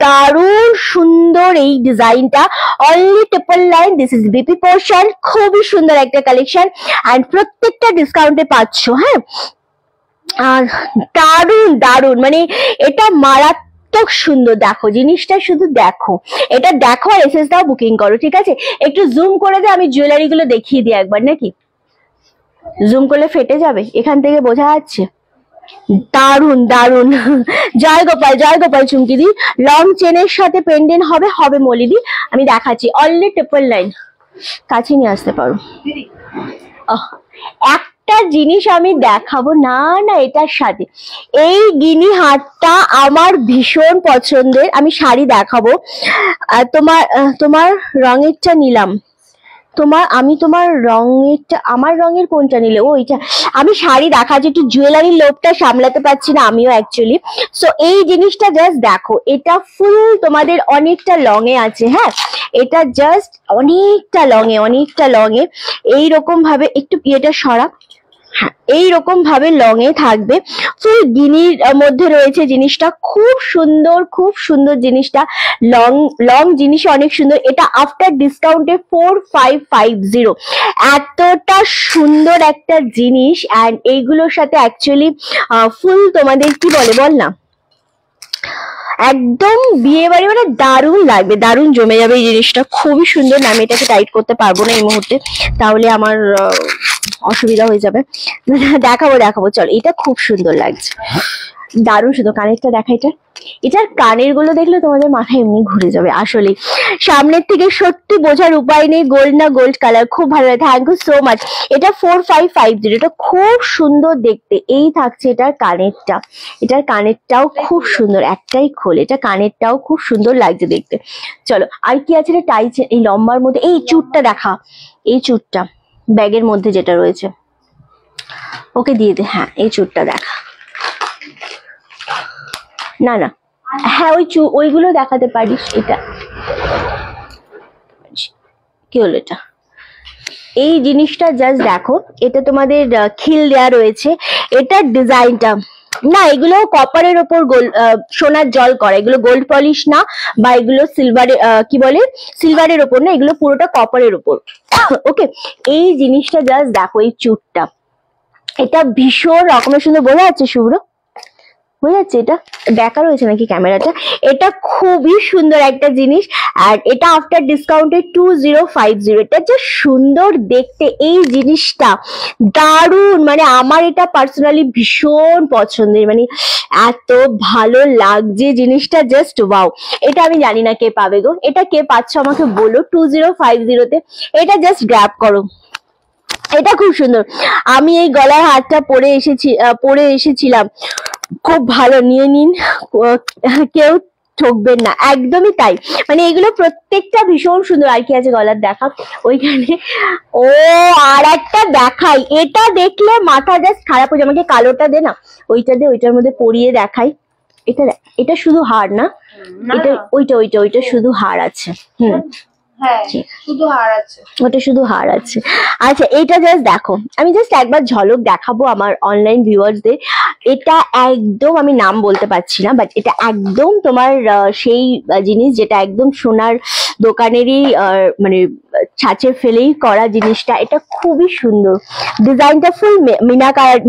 A: দারুণ সুন্দর এই ডিজাইনটা, only triple line, this is BP portion, খুবই সুন্দর একটা কালেকশন এন্ড প্রত্যেকটা ডিসকাউন্টে পাচ্ছ। হ্যাঁ, আর দারুণ দারুণ, মানে এটা মারাত্মক সুন্দর, দেখো জিনিসটা শুধু দেখো, এটা দেখো আর এসএস দাও, বুকিং করো, ঠিক আছে? একটু জুম করে দে, আমি জুয়েলারি গুলো দেখিয়ে দিই একবার, নাকি জুম করলে ফেটে যাবে, এখান থেকে বোঝা যাচ্ছে। দারুন দারুন, জয় গোপাল চুমকিদি, লং চেনের সাথে পেন্ডেন্ট হবে, হবে মলিদি, আমি দেখাচ্ছি, অনলি ট্রিপল লাইন, কাছে নিয়ে আসতে পারো। একটা জিনিস আমি দেখাবো, না না এটার সাথে এই গিনি হারটা আমার ভীষণ পছন্দের, আমি শাড়ি দেখাবো। তোমার তোমার রঙেরটা নিলাম, আমি তোমার রঙেরটা, আমার রঙের কোনটা নিলে? ও এটা, আমি শাড়ি দেখাচ্ছি, একটু জুয়েলারির লোভটা সামলাতে পারছি না আমিও অ্যাকচুয়ালি। সো এই জিনিসটা জাস্ট দেখো, এটা ফুল তোমাদের অনেকটা লং এ আছে। হ্যাঁ, এটা জাস্ট অনেকটা লং এ এইরকম ভাবে, একটু এটা সরা, হ্যাঁ এইরকম ভাবে লং এ থাকবে, ফুল গিনির মধ্যে রয়েছে জিনিসটা, খুব সুন্দর জিনিসটা, লং লং জিনিস অনেক সুন্দর। এটা আফটার ডিসকাউন্টে 4550, এতটা সুন্দর একটা জিনিস। অ্যান্ড এইগুলোর সাথে অ্যাকচুয়ালি ফুল তোমাদের কি বলে বল না, একদম বিয়ে বাড়ি, মানে দারুণ লাগবে, দারুণ জমে যাবে এই জিনিসটা, খুবই সুন্দর। আমি এটাকে টাইট করতে পারবো না এই মুহূর্তে, তাহলে আমার অসুবিধা হয়ে যাবে। দেখাবো চল, এটা খুব সুন্দর লাগছে, দারুণ সুন্দর। কানেরটা দেখা, এটার কানের গুলো দেখলে তোমাদের মাথা এমনি ঘুরে যাবে আসলে, সামনের থেকে সত্যি বোঝার উপায় নেই, গোল্ড না গোল্ড কালার, খুব ভালো লাগে, থ্যাংক ইউ সো মাচ। এটা 4550, এটা খুব সুন্দর দেখতে। এই থাকছে এটার কানেরটাও খুব সুন্দর, একটাই খোল, এটা কানেরটাও খুব সুন্দর লাগছে দেখতে। চলো আর কি আছে, এটা টাই, এই লম্বার মধ্যে এই চুটটা দেখা, এই চুটটা ব্যাগের মধ্যে যেটা রয়েছে, ওকে দিয়ে দে, হ্যাঁ এই চুটটা দেখা, না না হ্যাঁ ওইগুলো দেখাতে পারিস। এটা কি হলো, এটা এই জিনিসটা জাস্ট দেখো, এটা তোমাদের খিল দেয়া রয়েছে, এটার ডিজাইনটা না, এগুলো কপারের ওপর সোনার জল করা, এগুলো গোল্ড পলিশ না, বা এগুলো সিলভারের কি বলে সিলভারের ওপর না, এগুলো পুরোটা কপারের ওপর। ওকে, এই জিনিসটা জাস্ট দেখো, এই চুটটা, এটা ভীষণ রকমের সুন্দর, বোঝা যাচ্ছে শুভ্র, বোঝা যাচ্ছে? এটা দেখা রয়েছে নাকি ক্যামেরাটা? এটা খুবই সুন্দর একটা জিনিস, আর এটা আফটার ডিসকাউন্টে 2050, এটা যে সুন্দর দেখতে এই জিনিসটা, দারুণ, মানে আমার এটা পার্সোনালি ভীষণ পছন্দের, মানে এত ভালো লাগছে জিনিসটা, জাস্ট ওয়াও। এটা আমি জানি না কে পাবে গো, এটা কে পাচ্ছ আমাকে বলো 2050-তে, এটা জাস্ট গ্র্যাব করো, এটা খুব সুন্দর। আমি এই গলার হারটা পরে এসেছিলাম, খুব ভালো, নিয়ে নিন, কেউ ঠকবেন না, একদমই তাই, মানে এগুলো প্রত্যেকটা ভীষণ সুন্দর। আর কি আছে গলার দেখা ওইখানে, ও আর একটা দেখাই, এটা দেখলে মাথা জাস্ট খারাপ হয়ে যায়, আমাকে কালোটা দে না, ওইটা দে, ওইটার মধ্যে পরিয়ে দেখাই। এটা শুধু হার না, এটা ওইটা শুধু হার আছে,
B: হ্যাঁ শুধু হার আছে,
A: ওটা শুধু হার আছে। আচ্ছা এটা জাস্ট দেখো, আমি জাস্ট একবার ঝলক দেখাবো আমার অনলাইন ভিউয়ার্সদের। এটা একদম, আমি নাম বলতে পারছি না, বাট এটা একদম তোমার সেই জিনিস যেটা একদম সোনার দোকানেরই মানে ছাঁচে ফেলেই করা জিনিসটা, এটা খুবই সুন্দর, ডিজাইনটা ফুল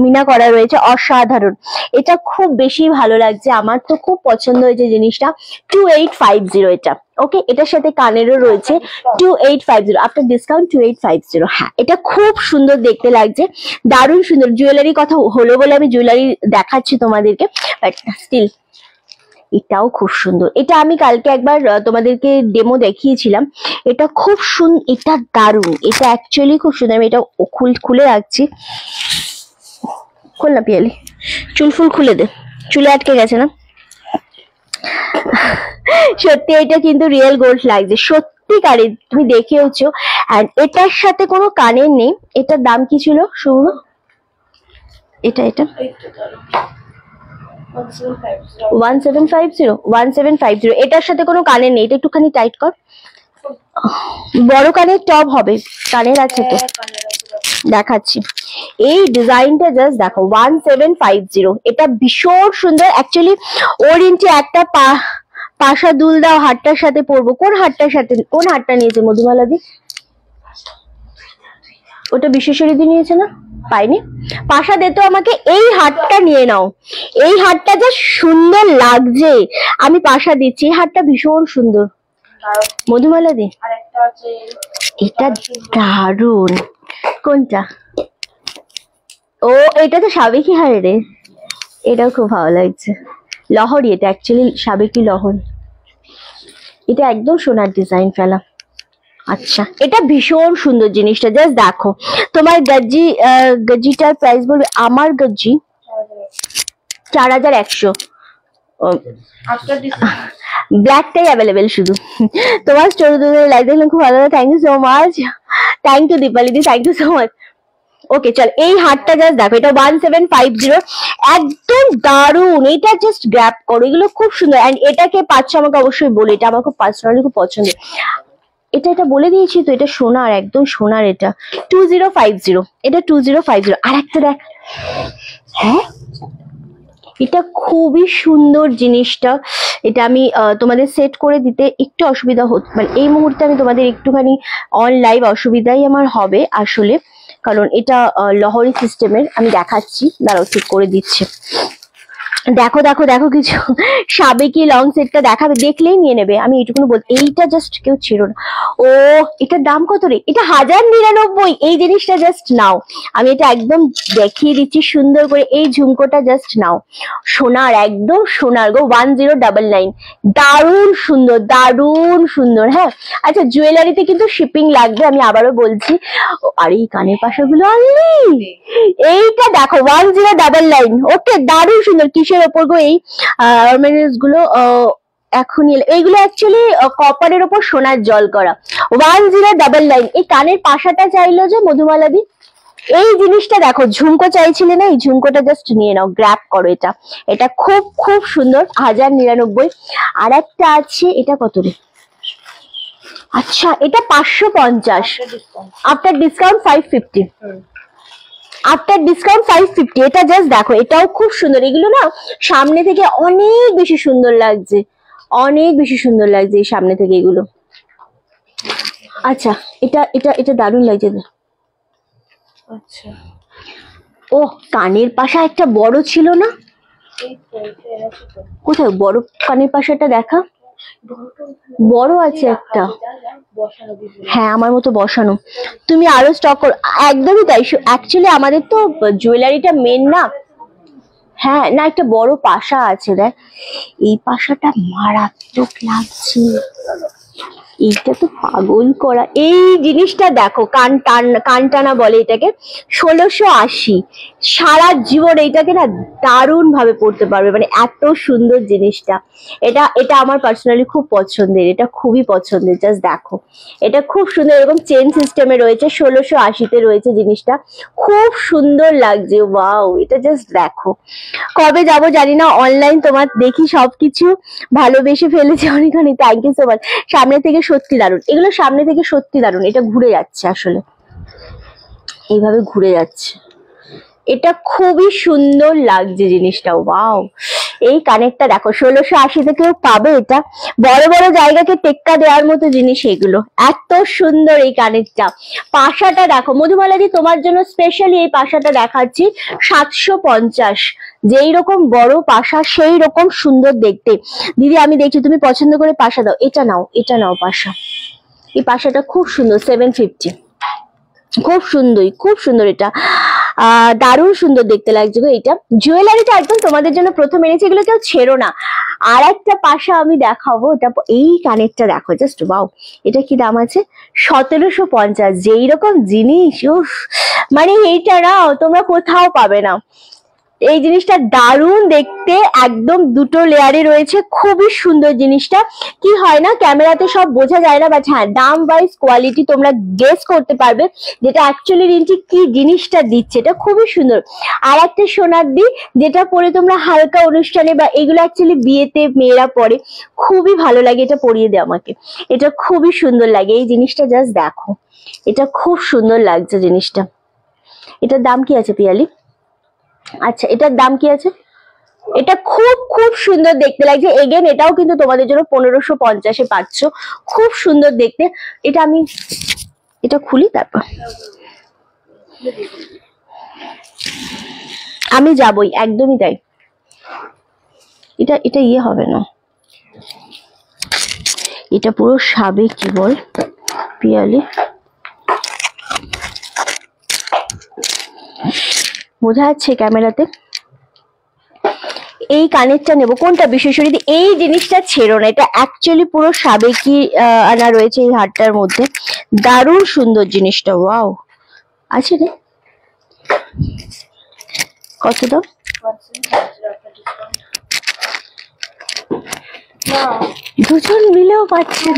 A: মিনা করা রয়েছে, অসাধারণ, এটা খুব বেশি ভালো লাগছে, আমার তো খুব পছন্দ হয়েছে জিনিসটা। 2850 এটা, ওকে, এটার সাথে কানেরও রয়েছে, 2850 আফটার ডিসকাউন্ট 2850। হ্যাঁ এটা খুব সুন্দর দেখতে লাগছে, দারুণ সুন্দর। জুয়েলারি কথা হলো বলে আমি জুয়েলারি দেখাচ্ছি তোমাদেরকে, বাট স্টিল এটাও খুব সুন্দর। এটা আমি কালকে একবার তোমাদেরকে ডেমো দেখিয়েছিলাম, এটা খুব সুন্দর, এটা দারুণ, এটা অ্যাকচুয়ালি খুব সুন্দর। আমি এটা খুলে রাখছি, খোল না পিয়ালি, চুল ফুল খুলে দে, চুলে আটকে গেছে না। সত্যি এটা কিন্তু রিয়েল গোল্ড লাগছে, সত্যি সত্যিকারের, তুমি দেখেওছো। এন্ড এটার সাথে কোনো কানের নেই। এটার দাম কি ছিল শুভ্র? এটা
B: এই তো ধরো
A: 1750 1750। এটার সাথে কোনো কানের নেই, এটা একটুখানি টাইট কর। বড় কানের টপ হবে, কানের আছে তো, দেখাচ্ছি। এই ডিজাইনটা জাস্ট দেখো 1750। এটা ভীষণ সুন্দর। অ্যাকচুয়ালি ওর একটা পাশা দুল দাও হারটার সাথে পরবো। কোন হারটার সাথে, কোন হারটা নিয়েছে মধুমালা দি? ওটা বিশেষরী দি নিয়েছে না? পাইনি। পাশা দে তো আমাকে। এই হারটা নিয়ে নাও, এই হারটা যা সুন্দর লাগছে, আমি পাশা দিচ্ছি। এই হারটা ভীষণ সুন্দর মধুমালা দি।
B: আরেকটা আছে,
A: এটা দারুন। কোনটা? ও এটা তো সাবেকি হার রে, এটাও খুব ভালো লাগছে। লহরি, এটা অ্যাকচুয়ালি সাবেকি লহরি। এটা একদম সোনার ডিজাইন ফেলা। আচ্ছা, এটা ভীষণ সুন্দর জিনিসটা, জাস্ট দেখো। তোমার গজ্জিটার প্রাইস বলবে? আমার গজ্জি 4100।
B: আফটার ডিসকাউন্ট
A: ব্ল্যাকটাই অ্যাভেলেবেল শুধু। তোমার স্টোরি লাইক দেখলাম, খুব ভালো লাগে। Thank you so much. Thank you Dipali দি, thank you so much. Okay চল, এই হারটা জাস্ট দেখো, এটা 1750, একদম দারুন। এটা জাস্ট গ্র্যাব করো, এগুলো খুব সুন্দর। এন্ড এটাকে পাচ্ছ আমাকে অবশ্যই বলে, এটা আমার খুব পার্সোনালি খুব পছন্দের। এটা বলে দিয়েছি তো, এটা সোনার, একদম সোনার। এটা 2050, এটা 2050। আর একটা দেখ, হ্যাঁ এটা খুবই সুন্দর জিনিসটা। এটা আমি তোমাদের সেট করে দিতে একটু অসুবিধা হচ্ছে, মানে এই মুহূর্তে আমি তোমাদের একটুখানি অন লাইভ অসুবিধাই আমার হবে আসলে, কারণ এটা লহরি সিস্টেমের। আমি দেখাচ্ছি, দাঁড়াও ঠিক করে দিচ্ছি। দেখো দেখো দেখো, কিছু সাবেকি লং সেটটা দেখাবে, দেখলেই নিয়ে নেবে। আমি এইটুকুনি বল, এইটা জাস্ট কেউ ছিল না। ও এটার দাম কত রে? এটা 1099। এই জিনিসটা জাস্ট নাও, আমি এটা একদম দেখিয়ে দিচ্ছি সুন্দর করে। এই ঝুমকোটা জাস্ট নাও, সোনার, একদম সোনার গো, 1099। দারুণ সুন্দর, দারুণ সুন্দর। হ্যাঁ আচ্ছা, জুয়েলারিতে কিন্তু শিপিং লাগবে, আমি আবারও বলছি। আর এই কানের পাশাগুলো আনলি, এইটা দেখো 1099। ওকে, দারুণ সুন্দর। কিসের ওপর গো এই অর্নামেন্টস গুলো? এখনই এইগুলো অ্যাকচুয়ালি কপারের ওপর সোনার জল করা। 1099। এই কানের পাশাটা চাইলো যে মধুমালা দি, এই জিনিসটা দেখো, ঝুমকো চাইছিলে না, এই ঝুমকোটা জাস্ট নিয়ে নাও, গ্র্যাব করো। এটা এটা খুব খুব সুন্দর, 1099। আর একটা আছে, এটা কত রে? আচ্ছা, এটা 550। After discount 550। After discount 550। এটা জাস্ট দেখো, এটাও খুব সুন্দর। এগুলো না সামনে থেকে অনেক বেশি সুন্দর লাগছে, অনেক বেশি সুন্দর লাগছে এই সামনে থেকে এগুলো। আচ্ছা, এটা এটা এটা দারুণ লাগছে।
B: আচ্ছা,
A: ও কানের পাশা একটা বড় ছিল না?
B: এই তো এটা আছে তো,
A: কোথায় বড় কানের পাশাটা দেখা? বড় আছে একটা,
B: বসানো দিদি।
A: হ্যাঁ আমার মতো বসানো। তুমি আরো স্টক করো, একদমই তাই। অ্যাকচুয়ালি আমাদের তো জুয়েলারিটা মেন না। হ্যাঁ না, একটা বড় পাশা আছে, দেখ এই পাশাটা মারাত্মক লাগছে। এইটা তো পাগল করা। এই জিনিসটা দেখো, কান টানা বলে এটাকে, 1680। সারা জীবন এইটাকে না দারুণ ভাবে পড়তে পারবে, মানে এত সুন্দর জিনিসটা। এটা এটা আমার পার্সোনালি খুব পছন্দের, এটা খুবই পছন্দের। জাস্ট দেখো, এটা খুব সুন্দর, এরকম চেন সিস্টেমে রয়েছে, 1680-তে রয়েছে জিনিসটা, খুব সুন্দর লাগছে। ওয়াও, এটা জাস্ট দেখো। কবে যাব জানি না, অনলাইন তোমার দেখি সবকিছু ভালোবেসে ফেলেছে অনেক অনেক। Thank you so much. সামনে থেকে সত্যি দারুণ, এগুলো সামনে থেকে সত্যি দারুণ। এটা ঘুরে যাচ্ছে আসলে, এইভাবে ঘুরে যাচ্ছে। এটা খুবই সুন্দর লাগছে জিনিসটা। ওয়াও, এই কানেরটা দেখো, 1680 কেউ পাবে এটা? বড় বড় জায়গাকে টেক্কা দেওয়ার মতো জিনিস এগুলো, এত সুন্দর এই কানেরটা। পাশাটা দেখো মধুমালা দি, তোমার জন্য স্পেশালি এই পাশাটা দেখাচ্ছি, 750। যেই রকম বড় পাশা সেই রকম সুন্দর দেখতে। দিদি আমি দেখছি তুমি পছন্দ করে পাশা দাও, এটা নাও, এটা নাও পাশা। এই পাশাটা খুব সুন্দর, 750। খুব সুন্দর, খুব সুন্দর। এটা দারুণ সুন্দর দেখতে লাগছে গো। এটা জুয়েলারিটা একদম তোমাদের জন্য প্রথম এনেছি, এগুলো কেউ ছেড়ো না। আর একটা পাশা আমি দেখাবো, এটা এই কানেরটা দেখো, জাস্ট ওয়াও। এটা কি দাম আছে? 1750। যেই রকম জিনিস, উফ, মানে এইটা না তোমরা কোথাও পাবে না। এই জিনিসটা দারুণ দেখতে, একদম দুটো লেয়ারে রয়েছে, খুবই সুন্দর জিনিসটা। কি হয় না, ক্যামেরাতে সব বোঝা যায় না, বাট হ্যাঁ দাম ওয়াইজ কোয়ালিটি তোমরা গেস করতে পারবে যেটা অ্যাকচুয়ালি রিন্টি কি জিনিসটা দিচ্ছে। এটা খুবই সুন্দর। আর একটা সোনার দি যেটা পরে তোমরা হালকা অনুষ্ঠানে বা এগুলো অ্যাকচুয়ালি বিয়েতে মেয়েরা পরে, খুবই ভালো লাগে। এটা পরিয়ে দে আমাকে, এটা খুবই সুন্দর লাগে। এই জিনিসটা জাস্ট দেখো, এটা খুব সুন্দর লাগছে জিনিসটা। এটার দাম কি আছে পিয়ালি? আচ্ছা এটার দাম কি আছে? এটা খুব খুব সুন্দর দেখতে লাগছে। এগেন এটাও কিন্তু তোমাদের জন্য 1550-এ পাচ্ছ, খুব সুন্দর দেখতে। এটা আমি এটা খুলি তারপর আমি যাবই, একদমই তাই। এটা এটা ইয়ে হবে না, এটা পুরো সাবেক কি বল পিয়ালি, বোঝা যাচ্ছে ক্যামেরাতে। এই কানেরটা নেবো, কোনটা বিশেষরী? এই জিনিসটা ছেড়ো না, এটা অ্যাকচুয়ালি পুরো সাবেকি আনা রয়েছে এই হারটার মধ্যে, দারুণ সুন্দর জিনিসটা। ওয়াও, আছে রে, কত দাম? দুজন মিলেও পাচ্ছেন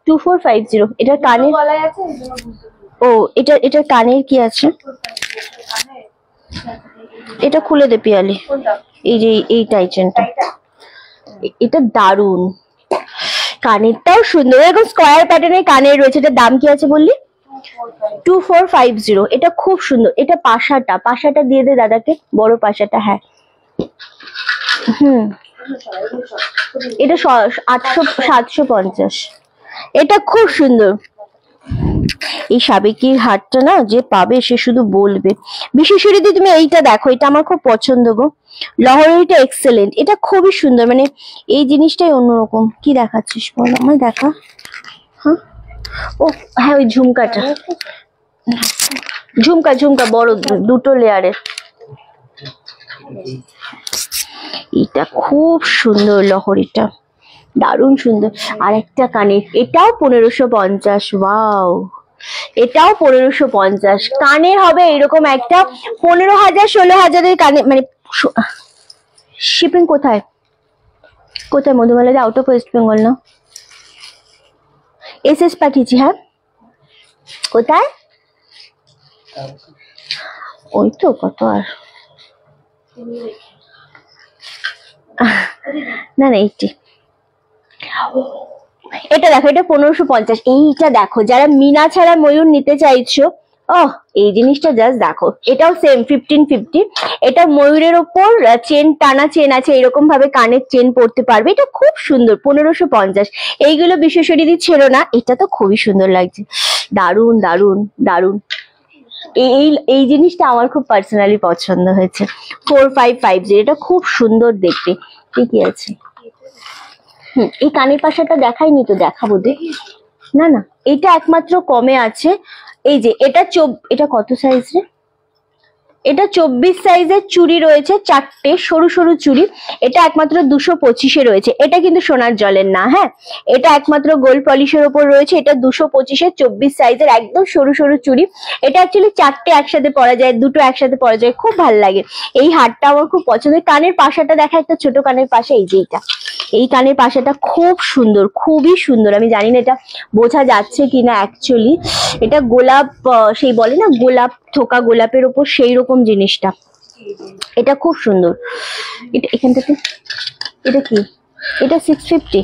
A: 2450। এটার কানের ও এটার কানের কি আছে? এটা খুলে দে পিয়ালি, এই যে এই টাইটেনটা, এটা দারুন, কানেরটাও সুন্দর, এরকম স্কোয়ার প্যাটার্নের কানের রয়েছে। এটার দাম কি আছে বললি? 2450। এটা খুব সুন্দর। এটা পাশাটা দিয়ে দে দাদাকে, বড় পাশাটা। হ্যাঁ এটা 750। এটা খুব সুন্দর। এই সাবেকির হারটা না যে পাবে সে শুধু বলবে। বিশেষরী দি তুমি এইটা দেখো, এটা আমার খুব পছন্দ গো, লহরীটা এক্সেলেন্ট, এটা খুবই সুন্দর। মানে এই জিনিসটাই অন্যরকম। কি দেখাচ্ছিস বল আমায়, দেখা। হ্যাঁ ও হ্যাঁ, ওই ঝুমকাটা, ঝুমকা বড় দুটো লেয়ারের, এটা খুব সুন্দর, লহরীটা দারুণ সুন্দর। আর একটা কানের, এটাও 1550। ওয়াও, এটাও 1550। কানের হবে এরকম একটা 15,000 16,000-এর কানে। মানে শিপিং কোথায় কোথায়? Madhumala out of West Bengal না? এসএস পাঠিয়েছি। হ্যাঁ কোথায়? ওই তো কত আর না 80। এটা দেখো, এটা 1550। এইটা দেখো, যারা মিনা ছাড়া ময়ূর নিতে চাইছো, এই জিনিসটা জাস্ট দেখো। এটাও সেম 1550। এটা ময়ূরের ওপর চেন, টানা চেন আছে, এরকম ভাবে কানের চেন পড়তে পারবে। এটা খুব সুন্দর, 1550। এইগুলো বিশেষরী দি ছেড়ো না, এটা তো খুবই সুন্দর লাগছে, দারুন দারুন দারুন। এই জিনিসটা আমার খুব পার্সোনালি পছন্দ হয়েছে, 4550। এটা খুব সুন্দর দেখতে। ঠিকই আছে। এই কানের পাশাটা দেখাইনি তো, দেখাবো দেখ। না না, এটা একমাত্র কমে আছে। এই যে এটা কত সাইজ রে? এটা 24 সাইজের চুড়ি রয়েছে, 4টে সরু সরু চুড়ি। এটা একমাত্র 225-এ রয়েছে। এটা কিন্তু সোনার জলের না, হ্যাঁ এটা একমাত্র গোল্ড পলিশের ওপর রয়েছে। এটা 225-এ 24 সাইজের একদম সরু সরু চুড়ি। এটা অ্যাকচুয়ালি 4টে একসাথে পরা যায়, দুটো একসাথে পরা যায়, খুব ভালো লাগে। এই হারটা আমার খুব পছন্দের। কানের পাশাটা দেখা, একটা ছোট কানের পাশা, এই যে এইটা, এই কানের পাশাটা খুব সুন্দর, খুবই সুন্দর। আমি জানি না এটা বোঝা যাচ্ছে কিনা অ্যাকচুয়ালি। এটা গোলাপ, সেই বলে না গোলাপ, থোকা গোলাপের ওপর সেই রকম জিনিসটা। এটা খুব সুন্দর। এটা এখানটাতে, এটা কি? এটা 650।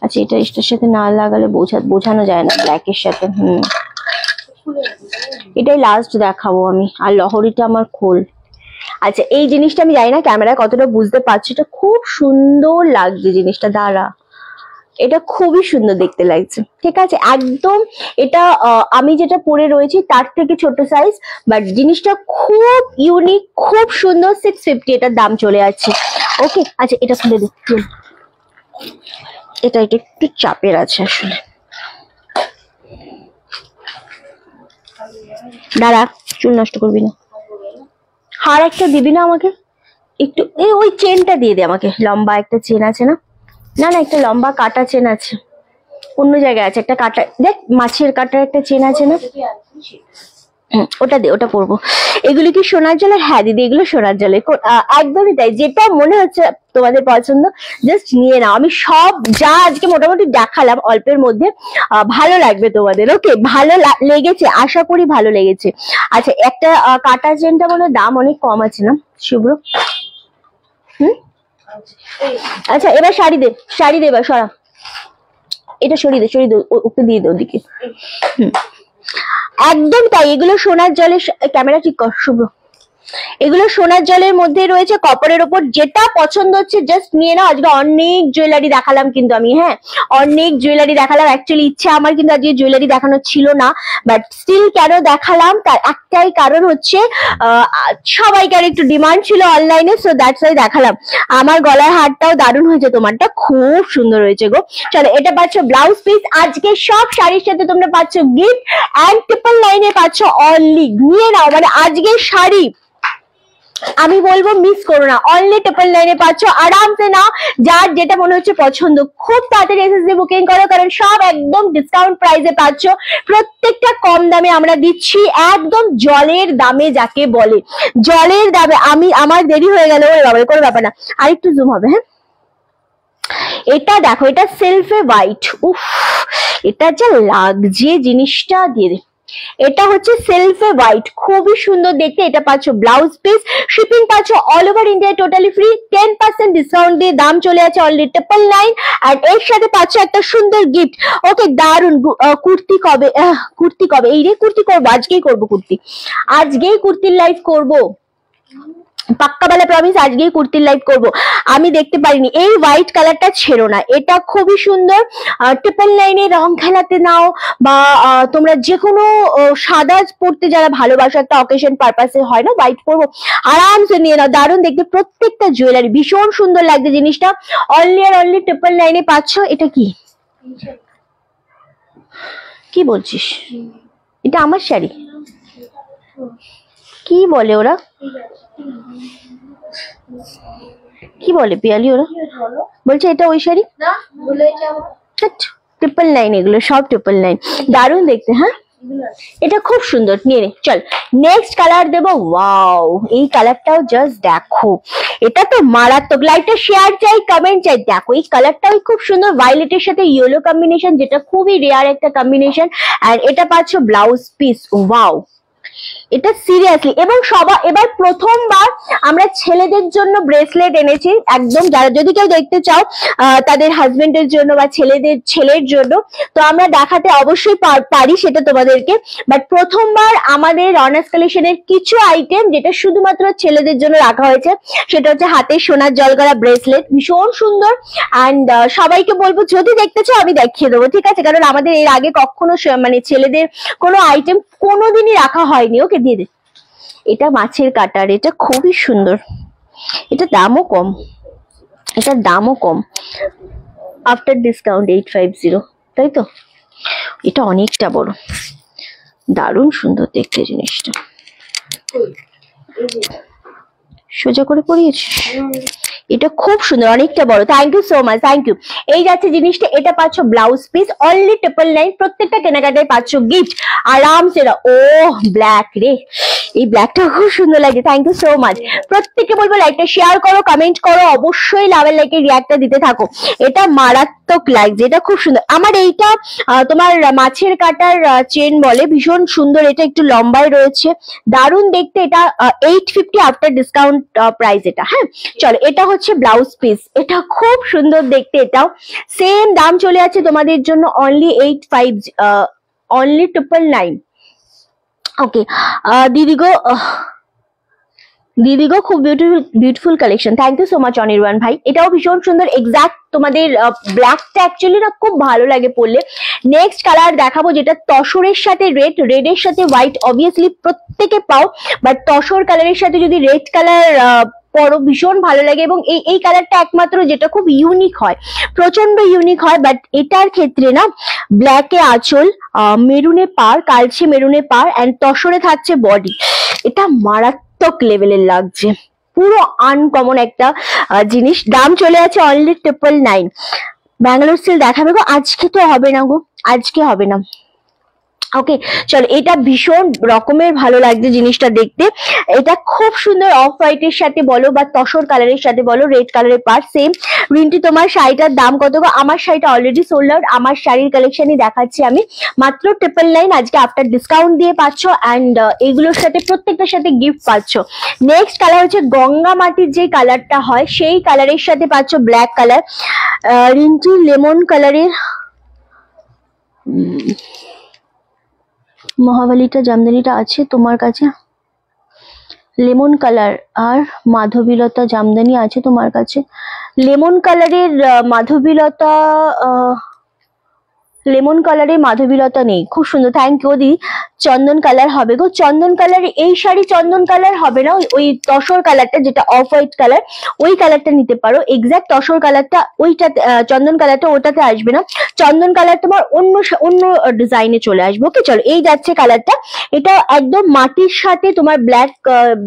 A: আচ্ছা এটা এটার সাথে না লাগালে বোঝানো যায় না, ব্ল্যাকের সাথে। এটাই লাস্ট দেখাবো আমি। আর লহরীটা আমার খোল। আচ্ছা এই জিনিসটা আমি জানি না ক্যামেরায় কতটা বুঝতে পারছি, এটা খুব সুন্দর লাগছে জিনিসটা, দাঁড়া, এটা খুবই সুন্দর দেখতে লাগছে। ঠিক আছে, একদম এটা আমি যেটা পরে রয়েছি তার থেকে ছোট সাইজ, বাট জিনিসটা খুব ইউনিক, খুব সুন্দর। 650 এটার দাম চলে যাচ্ছে। ওকে আচ্ছা এটা খুলে দে। এটা একটু চাপের আছে আসলে, দাঁড়া, চুল নষ্ট করবি না। হার একটা দিবি না আমাকে একটু? ওই চেনটা দিয়ে দে আমাকে, লম্বা একটা চেন আছে না? না না, একটা লম্বা কাটা চেন আছে অন্য জায়গায় আছে, একটা কাটা দেখ, মাছের কাটার একটা চেন আছে না? ওটা দে, ওটা পরবো। এগুলো কি সোনার জলের? হ্যাঁ দিদি, এগুলো সোনার জলের। একদমই তাই, যেটা মনে হচ্ছে তোমাদের পছন্দ জাস্ট নিয়ে নাও। আমি সব যা আজকে মোটামুটি দেখালাম অল্পের মধ্যে, ভালো লাগবে তোমাদের। ওকে, ভালো লেগেছে, আশা করি ভালো লেগেছে। আচ্ছা, একটা কাটা চেনটা মনে হয় দাম অনেক কম আছে না শুভ্র? আচ্ছা, এবার শাড়ি দে, শাড়ি দে, এবার সরা, এটা সরিয়ে দে, সরিয়ে দে, ওকে দিয়ে দে ওদিকে। একদম তাই, এগুলো সোনার জলের, ক্যামেরা ঠিক কর শুভ্র, এগুলো সোনার জলের মধ্যে রয়েছে, কপারের ওপর। যেটা পছন্দ হচ্ছে জাস্ট নিয়ে নাও। আজকে অনেক জুয়েলারি দেখালাম কিন্তু আমি, হ্যাঁ অনেক জুয়েলারি দেখালাম। অ্যাকচুয়ালি ইচ্ছা আমার কিন্তু আজকে জুয়েলারি দেখানো ছিল না, বাট স্টিল কেন দেখালাম তার একটাই কারণ হচ্ছে সবাইকার একটু ডিমান্ড ছিল অনলাইনে, সো দ্যাটস ওয়াই দেখালাম। আমার গলার হারটাও দারুণ হয়েছে, তোমারটা খুব সুন্দর হয়েছে গো। চলো, এটা পাচ্ছ ব্লাউজ পিস। আজকে সব শাড়ির সাথে তোমরা পাচ্ছ গিফট, অ্যান্ড 999 এ পাচ্ছ অনলি। নিয়ে নাও, মানে আজকের শাড়ি আমি বলবো মিস করো না। অনলি 999 এ পাচ্ছ, আরামসে নাও, যার যেটা মনে হচ্ছে পছন্দ। খুব তাড়াতাড়ি এসএসডি বুকিং করো, কারণ সব একদম ডিসকাউন্ট প্রাইসে পাচ্ছ। প্রত্যেকটা কম দামে আমরা দিচ্ছি, একদম জলের দামে যাকে বলে, জলের দামে। আমার দেরি হয়ে গেল, ওরে বাবা, কোনো ব্যাপার না, আরেকটু জুম হবে। হ্যাঁ, এটা দেখো, এটা সেলফে হোয়াইট, উফ এটা যা লাগছে জিনিসটা, দিয়ে দে। এটা হচ্ছে সেলফে হোয়াইট, খুবই সুন্দর দেখতে। এটা পাচ্ছ ব্লাউজ পিস, শিপিং পাচ্ছ all over India totally free. 10% discount দিয়ে দাম চলে আছে অনলি 999, আর এর সাথে পাচ্ছ একটা সুন্দর গিফট। ওকে, দারুন। কুর্তি কবে, কুর্তি কবে? এই রে, কুর্তি করবো, আজকেই করবো কুর্তি, আজকেই কুর্তির লাইভ করবো, পাক্কা বেলা প্রমিস, আজকেই কুর্তির লাইভ করব। আমি দেখতে পারিনি, এই হোয়াইট কালারটা ছেড়ো না, এটা খুবই সুন্দর। 999 রং খেলাতে নাও, বা তোমরা যে কোনো সাদা পরতে যারা ভালোবাসো, একটা অকেশন পারপাসে হয় না হোয়াইট পরবো, আরামসে নিয়ে নাও, দারুণ দেখতে। প্রত্যেকটা জুয়েলারি ভীষণ সুন্দর লাগছে জিনিসটা। অনলি আর অনলি 999 এ পাচ্ছ। এটা কি, কি বলছিস? এটা আমার শাড়ি, কি বলে ওরা, কি বলে পিয়ালি ওরা? বলছে এটা ওই শাড়ি। 999, এগুলো সব 999, দারুণ দেখতে। হ্যাঁ, এটা খুব সুন্দর, নিয়ে নে। চল, নেক্সট কালার দেবো। ওয়াও, এই কালারটাও জাস্ট দেখো, এটা তো মারাত্মক। লাইকটা শেয়ার চাই, কমেন্ট চাই। দেখো, এই কালারটাও খুব সুন্দর, ভায়োলেটের সাথে ইয়েলো কম্বিনেশন, যেটা খুবই রেয়ার একটা কম্বিনেশন। আর এটা পাচ্ছ ব্লাউজ পিস। ওয়াও, এটা সিরিয়াসলি। এবং এবার প্রথমবার আমরা ছেলেদের জন্য ব্রেসলেট এনেছি, একদম যারা যদি কেউ দেখতে চাও তাদের হাজবেন্ডের জন্য বা ছেলের জন্য, তো আমরা দেখাতে অবশ্যই পারি সেটা তোমাদেরকে। বাট প্রথমবার আমাদের অনার্স কালেকশনের কিছু আইটেম যেটা শুধুমাত্র ছেলেদের জন্য রাখা হয়েছে, সেটা হচ্ছে হাতের সোনার জলগড়া ব্রেসলেট, ভীষণ সুন্দর। অ্যান্ড সবাইকে বলবো যদি দেখতে চাও আমি দেখিয়ে দেবো, ঠিক আছে? কারণ আমাদের এর আগে কখনো মানে ছেলেদের কোনো আইটেম কোনোদিনই রাখা হয়নি। ওকে, দিয়ে দে। এটা মাছের কাটার, এটা খুবই সুন্দর, এটা দামও কম, এটার দামও কম, আফটার ডিসকাউন্ট 850, তাই তো? এটা অনেকটা বড়, দারুণ সুন্দর দেখতে জিনিসটা। সোজা করে পরিয়েছি, এটা খুব সুন্দর, অনেকটা বড়। Thank you so much, thank you. এই যাচ্ছে জিনিসটা, এটা পাচ্ছ ব্লাউজ পিস, অনলি 999। প্রত্যেকটা কেনাকাটায় পাচ্ছ গিফট, আরামসে। ও ব্ল্যাক রে, এই ব্ল্যাকটা খুব সুন্দর লাগে। Thank you so much. প্রত্যেককে বলবো লাইকটা শেয়ার করো, কমেন্ট করো, অবশ্যই লাভের লাইকে রিয়াক্টটা দিতে থাকো। এটা মারাত্মক লাগছে, এটা খুব সুন্দর। আমার এইটা তোমার মাছের কাটার চেন বলে, ভীষণ সুন্দর। এটা একটু লম্বায় রয়েছে, দারুণ দেখতে। এটা 850 আফটার ডিসকাউন্ট প্রাইস এটা। হ্যাঁ, চলো, এটা হচ্ছে ব্লাউজ পিস, এটা খুব সুন্দর দেখতে। এটাও সেম দাম চলে আছে তোমাদের জন্য অনলি 85, অনলি 999। ওকে দিদি গো, খুব beautiful collection. Thank you so much Anirban ভাই, এটাও ভীষণ সুন্দর। এক্সাক্ট তোমাদের ব্ল্যাকটা অ্যাকচুয়ালি না খুব ভালো লাগে পরলে। নেক্সট কালার দেখাবো, যেটা তসরের সাথে রেডের সাথে হোয়াইট অবভিয়াসলি প্রত্যেকে পাও, বাট তসর কালারের সাথে যদি রেড কালার পরো ভীষণ ভালো লাগে। এবং এই কালারটা একমাত্র যেটা খুব ইউনিক হয়, প্রচন্ড ইউনিক হয়। বাট এটার ক্ষেত্রে না ব্ল্যাকে আঁচল, মেরুনে পার, কালচে মেরুনে পার, অ্যান্ড তসরে থাকছে বডি। এটা মারাত্মক লেভেলের লাগছে, পুরো আনকমন একটা জিনিস। দাম চলে আছে অনলি 999। ব্যাঙ্গালোর সেল দেখাবে গো, আজকে তো হবে না গো, আজকে হবে না, ওকে চলো, এটা ভীষণ রকমের ভালো লাগছে জিনিসটা দেখতে। এটা খুব সুন্দর অফ হোয়াইটের সাথে বলো বা তসর কালারের সাথে বলো, রেড কালারের পার্ট সেম। রিন্টি তোমার শাড়িটার দাম কত গো? আমার শাড়িটা অলরেডি সোল্ড আউট। আমার শাড়ির কালেকশনই দেখাচ্ছি আমি, মাত্র 999 আজকে আফটার ডিসকাউন্ট দিয়ে পাচ্ছ। অ্যান্ড এগুলোর সাথে প্রত্যেকটার সাথে গিফট পাচ্ছ। নেক্সট কালার হচ্ছে গঙ্গা মাটির যে কালারটা হয় সেই কালারের সাথে পাচ্ছ ব্ল্যাক কালার। রিন্টি লেমন কালারের মহাবালিটা জামদানিটা আছে তোমার কাছে? লেমন কালার আর মাধবীলতা জামদানি আছে তোমার কাছে? লেমন কালারের মাধবীলতা লেমন কালারে মাধবীলতা নেই। খুব সুন্দর, থ্যাংক ইউ দি। চন্দন কালার হবে গো? চন্দন কালার এই শাড়ি চন্দন কালার হবে না, ওই তসর কালারটা যেটা অফ হোয়াইট কালার ওই কালারটা নিতে পারো। এক্সাক্ট তসর কালারটা ওইটাতে, চন্দন কালারটা ওটাতে আসবে না। চন্দন কালার তোমার অন্য ডিজাইনে চলে আসবে। ওকে চলো, এই যাচ্ছে কালারটা। এটা একদম মাটির সাথে তোমার ব্ল্যাক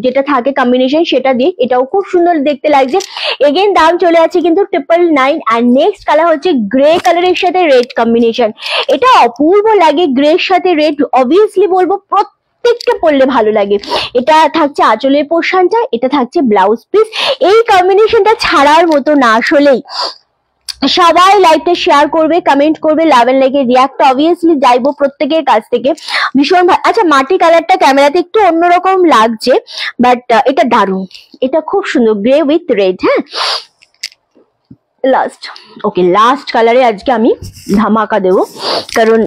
A: যেটা থাকে কম্বিনেশন সেটা দিয়ে, এটাও খুব সুন্দর দেখতে লাগছে। এগেন দাম চলে আছে কিন্তু 999। অ্যান্ড নেক্সট কালার হচ্ছে গ্রে কালারের সাথে রেড কম্বিনেশন। এটা অপূর্ব লাগে, গ্রের সাথে রেড অবভিয়াসলি বলবো প্রত্যেকটা পরলে ভালো লাগে। এটা থাকছে আঁচলের পোর্শনটা, এটা থাকছে ব্লাউজ পিস। এই কম্বিনেশনটা ছাড়ার মতো না আসলেই। সবাই লাইভটা শেয়ার করবে, কমেন্ট করবে, লাভ এন্ড লাইকের রিয়াক্ট অবভিয়াসলি যাইবো প্রত্যেকের কাছ থেকে। ভীষণ আচ্ছা, মাটি কালারটা ক্যামেরাতে একটু অন্যরকম লাগছে, বাট এটা দারুণ, এটা খুব সুন্দর, গ্রে উইথ রেড। হ্যাঁ লাস্ট, ওকে লাস্ট কালারে আজকে আমি ধামাকা দেবো, কারণ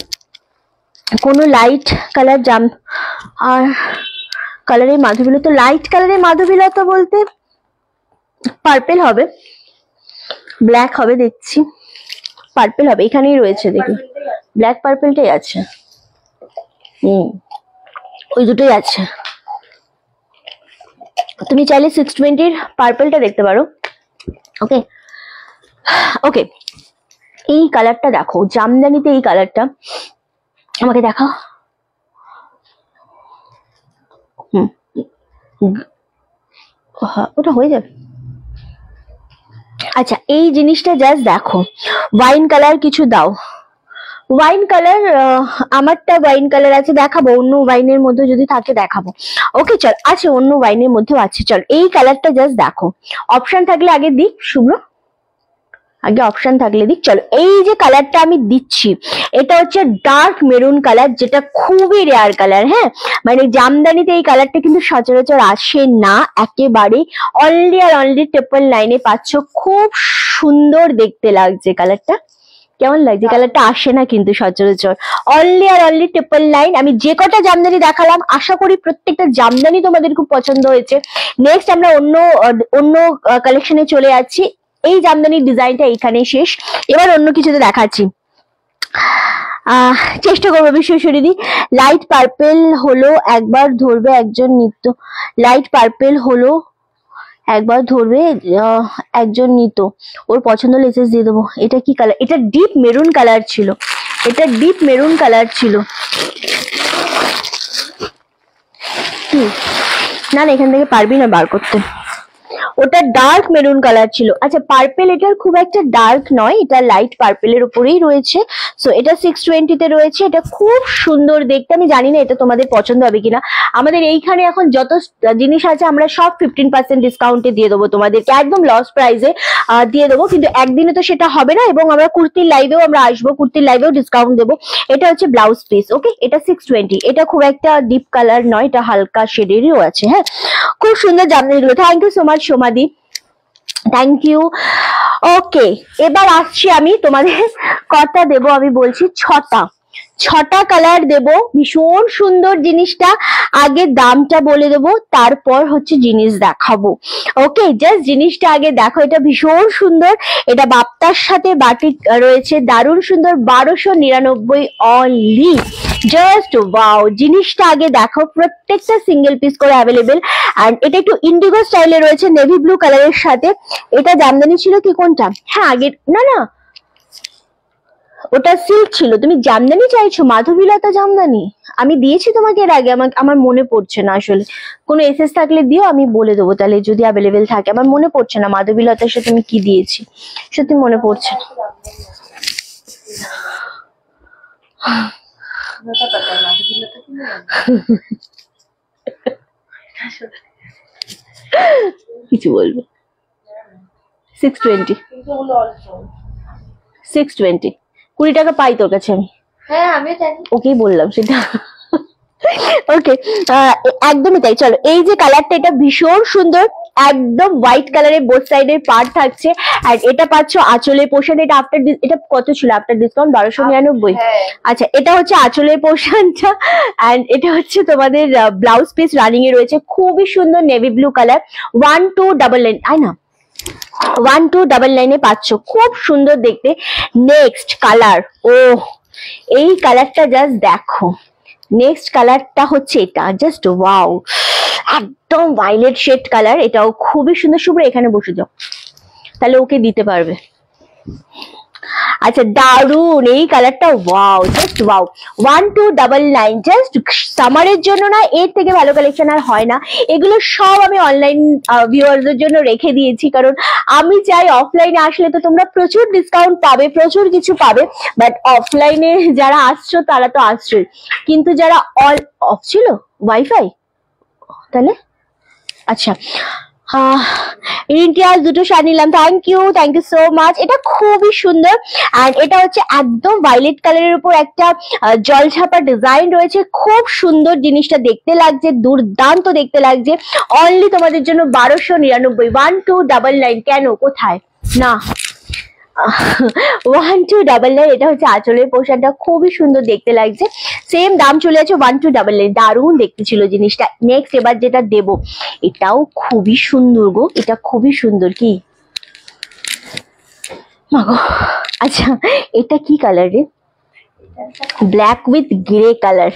A: কোনো লাইট কালার জাম আর কালারের মাধবীলতা, লাইট কালারের মাধবীলতা বলতে পার্পেল হবে, ব্ল্যাক হবে, দেখছি পার্পেল হবে, এখানেই রয়েছে দেখি ব্ল্যাক পার্পেলটাই আছে। ওই দুটোই আছে। তুমি চাইলে 620 পার্পেলটা দেখতে পারো। ওকে ওকে, এই কালারটা দেখো, জামদানিতে এই কালারটা আমাকে দেখাও। ওটা হয়ে যাবে। আচ্ছা, এই জিনিসটা জাস্ট দেখো, ওয়াইন কালার কিছু দাও। ওয়াইন কালার, আমারটা ওয়াইন কালার আছে, দেখাবো অন্য ওয়াইনের মধ্যে যদি থাকে দেখাবো। ওকে চল, আছে অন্য ওয়াইনের মধ্যেও আছে। চল এই কালারটা জাস্ট দেখো, অপশন থাকলে আগে দিক শুভ্র, আগে অপশন থাকলে দিক। চলো, এই যে কালারটা আমি দিচ্ছি এটা হচ্ছে ডার্ক মেরুন কালার, যেটা খুবই রেয়ার কালার। হ্যাঁ মানে জামদানিতে এই কালারটা কিন্তু সচরাচর আসে না একেবারে। অনলি আর অনলি 999 পাচ্ছ। খুব সুন্দর দেখতে লাগছে কালারটা, কেমন লাগছে? কালারটা আসে না কিন্তু সচরাচর, অনলি আর অনলি 999। আমি যে কটা জামদানি দেখালাম আশা করি প্রত্যেকটা জামদানি তোমাদের খুব পছন্দ হয়েছে। নেক্সট আমরা অন্য কালেকশনে চলে যাচ্ছি। এই জামদানির ডিজাইনটা এইখানে শেষ, এবার অন্য কিছুতে দেখাচ্ছি। চেষ্টা করবো বিশ্বশ্বরী দি। লাইট পার্পেল হলো একবার ধরবে একজন নিত্য, লাইট পার্পেল হলো একবার ধরবে একজন নিত, ওর পছন্দ লেসেস দিয়ে দেবো। এটা কি কালার? এটা ডিপ মেরুন কালার ছিল, এটা ডিপ মেরুন কালার ছিল। না না, এখান থেকে পারবি না বার করতে, ওটা ডার্ক মেরুন কালার ছিল। আচ্ছা পার্পেল এটার খুব একটা ডার্ক নয়, এটা লাইট পার্পেলের উপরেই রয়েছে। সো এটা 620 তে রয়েছে। এটা খুব সুন্দর দেখতে, আমি জানি না এটা তোমাদের পছন্দ হবে কিনা। আমাদের এইখানে এখন যত জিনিস আছে আমরা সব 15% ডিসকাউন্টে দিয়ে দেবো তোমাদেরকে, একদম লস প্রাইসে দিয়ে দেবো। কিন্তু একদিনে তো সেটা হবে না, এবং আমরা কুর্তির লাইভেও আমরা আসবো, কুর্তির লাইভেও ডিসকাউন্ট দেবো। এটা হচ্ছে ব্লাউজ পিস। ওকে, এটা 620। এটা খুব একটা ডিপ কালার নয়, এটা হালকা শেডেরও আছে। হ্যাঁ খুব সুন্দর জামদানিগুলো। থ্যাংক ইউ সো মাচ সোমাদি, থ্যাংক ইউ। ওকে এবার আসছি আমি, তোমাদের কটা দেবো আমি বলছি, 6টা কালার দেব। ভীষণ সুন্দর জিনিসটা, আগে দামটা বলে দেবো তারপর হচ্ছে জিনিস দেখাবো। ওকে জাস্ট জিনিসটা আগে দেখো, এটা ভীষণ সুন্দর, এটা বাপ্তার সাথে বাটিক রয়েছে, দারুণ সুন্দর, 1299 অনলি। জাস্ট ওয়াও, জিনিসটা আগে দেখো, প্রত্যেকটা সিঙ্গেল পিস করে অ্যাভেলেবেল। এন্ড এটা একটু ইন্ডিগো স্টাইলে রয়েছে, নেভি ব্লু কালারের সাথে। এটা জামদানি ছিল কি কোনটা? হ্যাঁ আগে, না না ওটা সিল্ক ছিল। তুমি জামদানি চাইছো? মাধবীলতা জামদানি আমি দিয়েছি তোমাকে এর আগে, আমার মনে পড়ছে না আসলে। কোনো এসএস থাকলে দিও, আমি বলে দেবো তাহলে যদি অ্যাভেলেবেল থাকে। আমার মনে পড়ছে না মাধবীলতার সাথে আমি কি দিয়েছি, সত্যি মনে পড়ছে না।
B: नहीं पता है ना दिल तो क्यों
A: কিছু বলবো 620
B: এগুলো অলসো
A: 620 20 টাকা পাই তোর কাছে আমি।
B: হ্যাঁ আমি জানি।
A: ওকেই বললাম সেটা। ওকে একদমই তাই। চলো এই যে কালারটা এটা ভীষণ সুন্দর, একদম হোয়াইট কালারের বোথ সাইডের পার্ট থাকছে। আর এটা পাচ্ছ আঁচলের পোর্শন। এটা আফটার এটা কত ছিল আফটার ডিসকাউন্ট? 1299। আচ্ছা এটা হচ্ছে আঁচলের পোর্শনটা এন্ড এটা হচ্ছে তোমাদের ব্লাউজ পিস রানিং এ রয়েছে, খুবই সুন্দর নেভি ব্লু কালার। 1299 আই না 1299 এ পাচ্ছ, খুব সুন্দর দেখতে। নেক্সট কালার, ও এই কালারটা জাস্ট দেখো। নেক্সট কালারটা হচ্ছে এটা, জাস্ট ওয়াও, একদম ভায়োলেট শেড কালার। এটাও খুবই সুন্দর। শুভ্র এখানে বসে যাও, তাহলে ওকে দিতে পারবে। আচ্ছা দারুন এই কালারটা, ওয়াও জাস্ট ওয়াও। 1299 জাস্ট সামারের জন্য না, এর থেকে ভালো কালেকশন আর হয় না। এগুলো সব আমি অনলাইন ভিউয়ারদের জন্য রেখে দিয়েছি, কারণ আমি চাই অফলাইনে আসলে তো তোমরা প্রচুর ডিসকাউন্ট পাবে, প্রচুর কিছু পাবে, বাট অফলাইনে যারা আসছো তারা তো আসছোই, কিন্তু যারা অল অফ ছিল ওয়াইফাই, তাহলে আচ্ছা রিন্টি আজ দুটো শাড়ি নিলাম, থ্যাংক ইউ সো মাচ। এটা খুবই সুন্দর এন্ড এটা হচ্ছে একদম ভায়োলেট কালারের উপর একটা জলছাপা ডিজাইন রয়েছে, খুব সুন্দর জিনিসটা দেখতে লাগছে, দুর্দান্ত দেখতে লাগছে। অনলি তোমাদের জন্য 1299, 1299 কেন কোথায় না 1299। এটা হচ্ছে আঁচলের পোশাকটা, খুবই সুন্দর দেখতে লাগছে, সেম দাম চলে আছে 1299। দারুণ দেখতে ছিল জিনিসটা। নেক্সট এবার যেটা দেব এটাও খুবই সুন্দর গো, এটা খুবই সুন্দর। কি মাগো, আচ্ছা এটা কি কালার রে? Black with grey colour,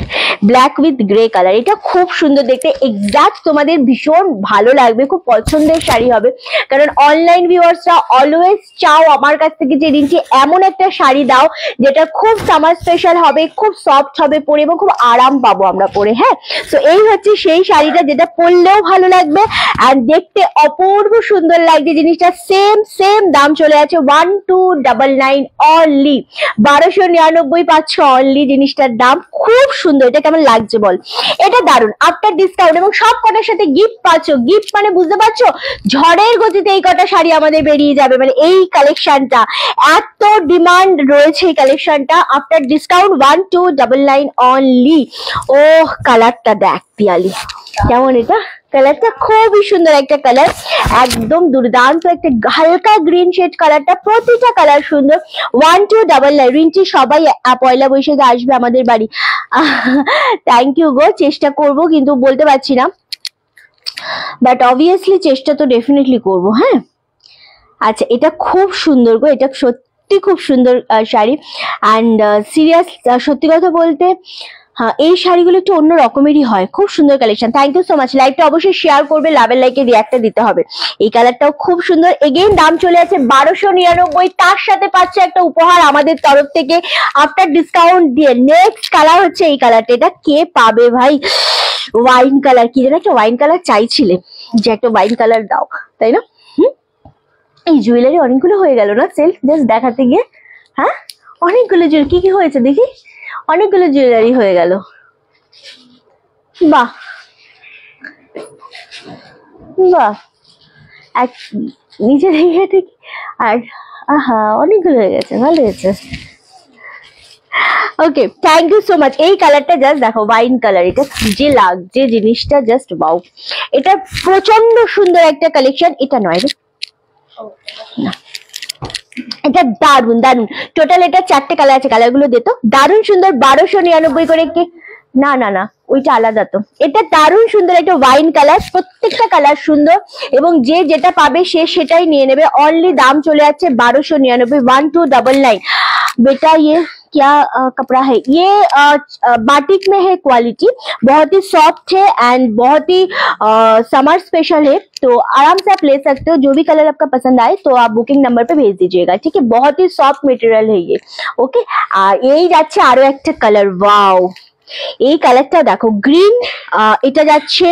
A: black with grey colour. এটা খুব সুন্দর দেখতে, এক্সাক্ট তোমাদের ভীষণ ভালো লাগবে, খুব পছন্দের শাড়ি হবে। কারণ অনলাইন ভিউয়ার্সরা অলওয়েজ চাও আমার কাছ থেকে যে রিন্টি এমন একটা শাড়ি দাও যেটা খুব সামার স্পেশাল হবে, খুব সফট হবে পরে এবং খুব আরাম পাবো আমরা পরে। হ্যাঁ, তো এই হচ্ছে সেই শাড়িটা যেটা পরলেও ভালো লাগবে আর দেখতে অপূর্ব সুন্দর লাগছে জিনিসটা। সেম দাম চলে আছে 1299 অনলি, 1299 পাচ্ছ অনলি। জিনিসটার দাম খুব সুন্দর। এটা কেমন লাগছে বল? এটা দারুন আফটার ডিসকাউন্ট এবং সব কটার সাথে গিফট পাচ্ছ। গিফট মানে বুঝতে পারছো, ঝড়ের গতিতে এই কটা শাড়ি আমাদের বেরিয়ে যাবে। মানে এই কালেকশনটা এত ডিমান্ড রয়েছে, এই কালেকশনটা আফটার ডিসকাউন্ট 1299 অনলি। ও কালারটা দেখ পিয়ালি, কেমন এটা? কালারটা খুবই সুন্দর একটা কালার, একদম দুর্দান্ত একটা হালকা গ্রিন শেড কালারটা, প্রতিটা কালার সুন্দর। 1299 রিন্টি সবাই পয়লা বৈশাখে আসবে আমাদের বাড়ি। থ্যাংক ইউ গো, চেষ্টা করব কিন্তু বলতে পারছি না, বাট অবভিয়াসলি চেষ্টা তো ডেফিনেটলি করব। হ্যাঁ আচ্ছা এটা খুব সুন্দর গো, এটা সত্যি খুব সুন্দর শাড়ি অ্যান্ড সিরিয়াস সত্যি কথা বলতে হ্যাঁ এই শাড়িগুলো একটু অন্য রকমেরই হয়, খুব সুন্দর collection. Thank you so much. লাইকটা অবশ্যই শেয়ার করবে, লাভের লাইকে রিয়াক্টটা দিতে হবে। এই কালারটাও খুব সুন্দর, এগেইন দাম চলে আছে 1299, তার সাথে পাচ্ছে একটা উপহার আমাদের তরফ থেকে আফটার ডিসকাউন্ট দিয়ে। নেক্সট কালার হচ্ছে এই কালারটা, এটা কে পাবে ভাই? ওয়াইন কালার, কি যেন একটা ওয়াইন কালার চাইছিলে, যে একটা ওয়াইন কালার দাও, তাই না? এই জুয়েলারি অনেকগুলো হয়ে গেল না সেল, জাস্ট দেখাতে গিয়ে। হ্যাঁ অনেকগুলো জুয়েলারি, কি হয়েছে দেখি, অনেকগুলো জুয়েলারি হয়ে গেল। বাহ বাহ, এক নিচে দেখে ঠিক, আর আহা অনেকগুলো হয়ে গেছে, ভালো হয়েছে। Okay thank you so much. এই কালারটা জাস্ট দেখো, ওয়াইন কালার, এটা যে লাগছে জিনিসটা জাস্ট ওয়াও। এটা প্রচন্ড সুন্দর একটা কালেকশন। এটা নয় রে, না এটা দারুন দারুন। টোটাল এটা 4টে কালার আছে, কালারগুলো দে তো। দারুন সুন্দর, 1299 করে। কে না না না ওইটা আলাদা তো। এটা দারুন সুন্দর একটা ওয়াইন কালার, প্রত্যেকটা কালার সুন্দর এবং যে যেটা পাবে সে সেটাই নিয়ে নেবে। অনলি দাম চলে যাচ্ছে 1299, 1299। बेटा ये क्या कपड़ा है? ये बाटिक में है, क्वालिटी बहुत ही सॉफ्ट है एंड बहुत ही समर स्पेशल है, तो आराम से आप ले सकते हो। जो भी कलर आपका पसंद आए तो आप बुकिंग नंबर पे भेज दीजिएगा, ठीक है? बहुत ही सॉफ्ट मटेरियल है ये। ओके यही যাচ্ছে আরো একটা কালার, ওয়াও এই কালারটা দেখো, গ্রিন, এটা যাচ্ছে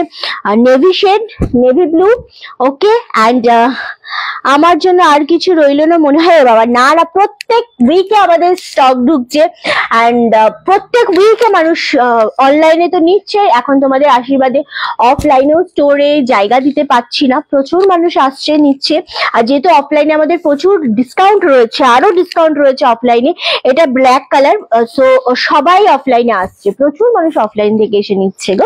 A: navy shade, navy blue, okay and আমার জন্য আর কিছু রইলো না মনে হয় বাবা। না না, প্রত্যেক উইকে আমাদের স্টক ঢুকছে অ্যান্ড প্রত্যেক উইকে মানুষ অনলাইনে তো নিচ্ছে, এখন তোমাদের আশীর্বাদে অফলাইনেও স্টোরে জায়গা দিতে পারছি না, প্রচুর মানুষ আসছে নিচ্ছে। আর যেহেতু অফলাইনে আমাদের প্রচুর ডিসকাউন্ট রয়েছে, আরো ডিসকাউন্ট রয়েছে অফলাইনে, এটা ব্ল্যাক কালার, সো সবাই অফলাইনে আসছে, প্রচুর মানুষ অফলাইন থেকে এসে নিচ্ছে গো।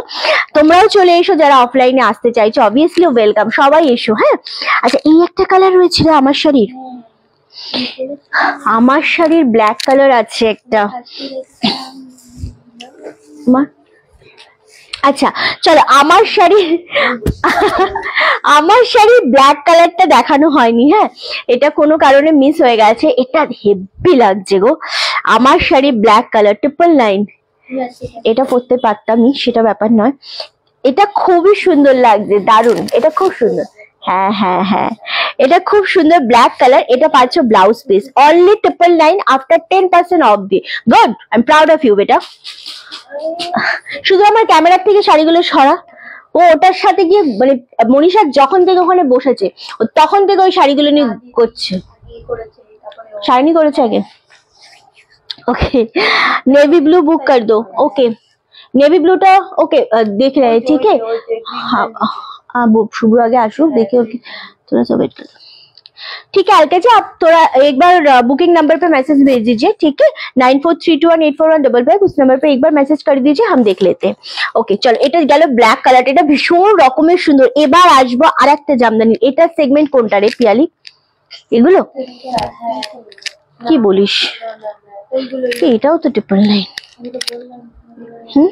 A: তোমরাও চলে এসো যারা অফলাইনে আসতে চাইছো, অবভিয়াসলি ওয়েলকাম, সবাই এসো। হ্যাঁ, আচ্ছা এই একটা কালার রয়েছে রে আমার শাড়ির, আমার শাড়ির ব্ল্যাক কালার আছে একটা। আচ্ছা চলো, আমার শাড়ির ব্ল্যাক কালারটা দেখানো হয়নি। হ্যাঁ, এটা কোনো কারণে মিস হয়ে গেছে, এটা হেভি লাগছে গো। আমার শাড়ি ব্ল্যাক কালার 999, এটা পরতে পারতামই, সেটা ব্যাপার নয়। এটা খুবই সুন্দর লাগছে, দারুন, এটা খুব সুন্দর। হ্যাঁ হ্যাঁ হ্যাঁ, এটা খুব সুন্দর ব্ল্যাক কালার। এটা পাচ্ছ blouse piece only 999 after 10% off দি। Good, I am proud of you বেটা। শুধু আমার ক্যামেরার থেকে শাড়িগুলো সরা, ও ওটার সাথে গিয়ে মানে মনীষা যখন থেকে ওখানে বসেছে তখন থেকে ওই শাড়িগুলো নিয়ে করছে। শাড়ি করেছে আগে। ओके, नेवी ब्लू बुक कर दो। ओके, नेवी ब्लू टा ओके देख रहे हैं, ठीक है। हाँ हाँ, शुभ्र आगे आशुक देखे, ओके थोड़ा सा वेट कर। ठीक है अलका जी, आप थोड़ा एक बार बुकिंग नंबर पे मैसेज भेज दीजिए, ठीक है, 9432184155, उस नंबर पे एक बार मैसेज कर दीजिए, हम देख लेते हैं। ओके चलो, এটা গেল ব্ল্যাক কালার, এটা ভীষণ রকমের সুন্দর। এবার আসবো আরেকটা জামদানি, এটা সেগমেন্ট কোনটা রে পিয়ালি? এগুলো কি বলিস, এটাও তো 999। হুম,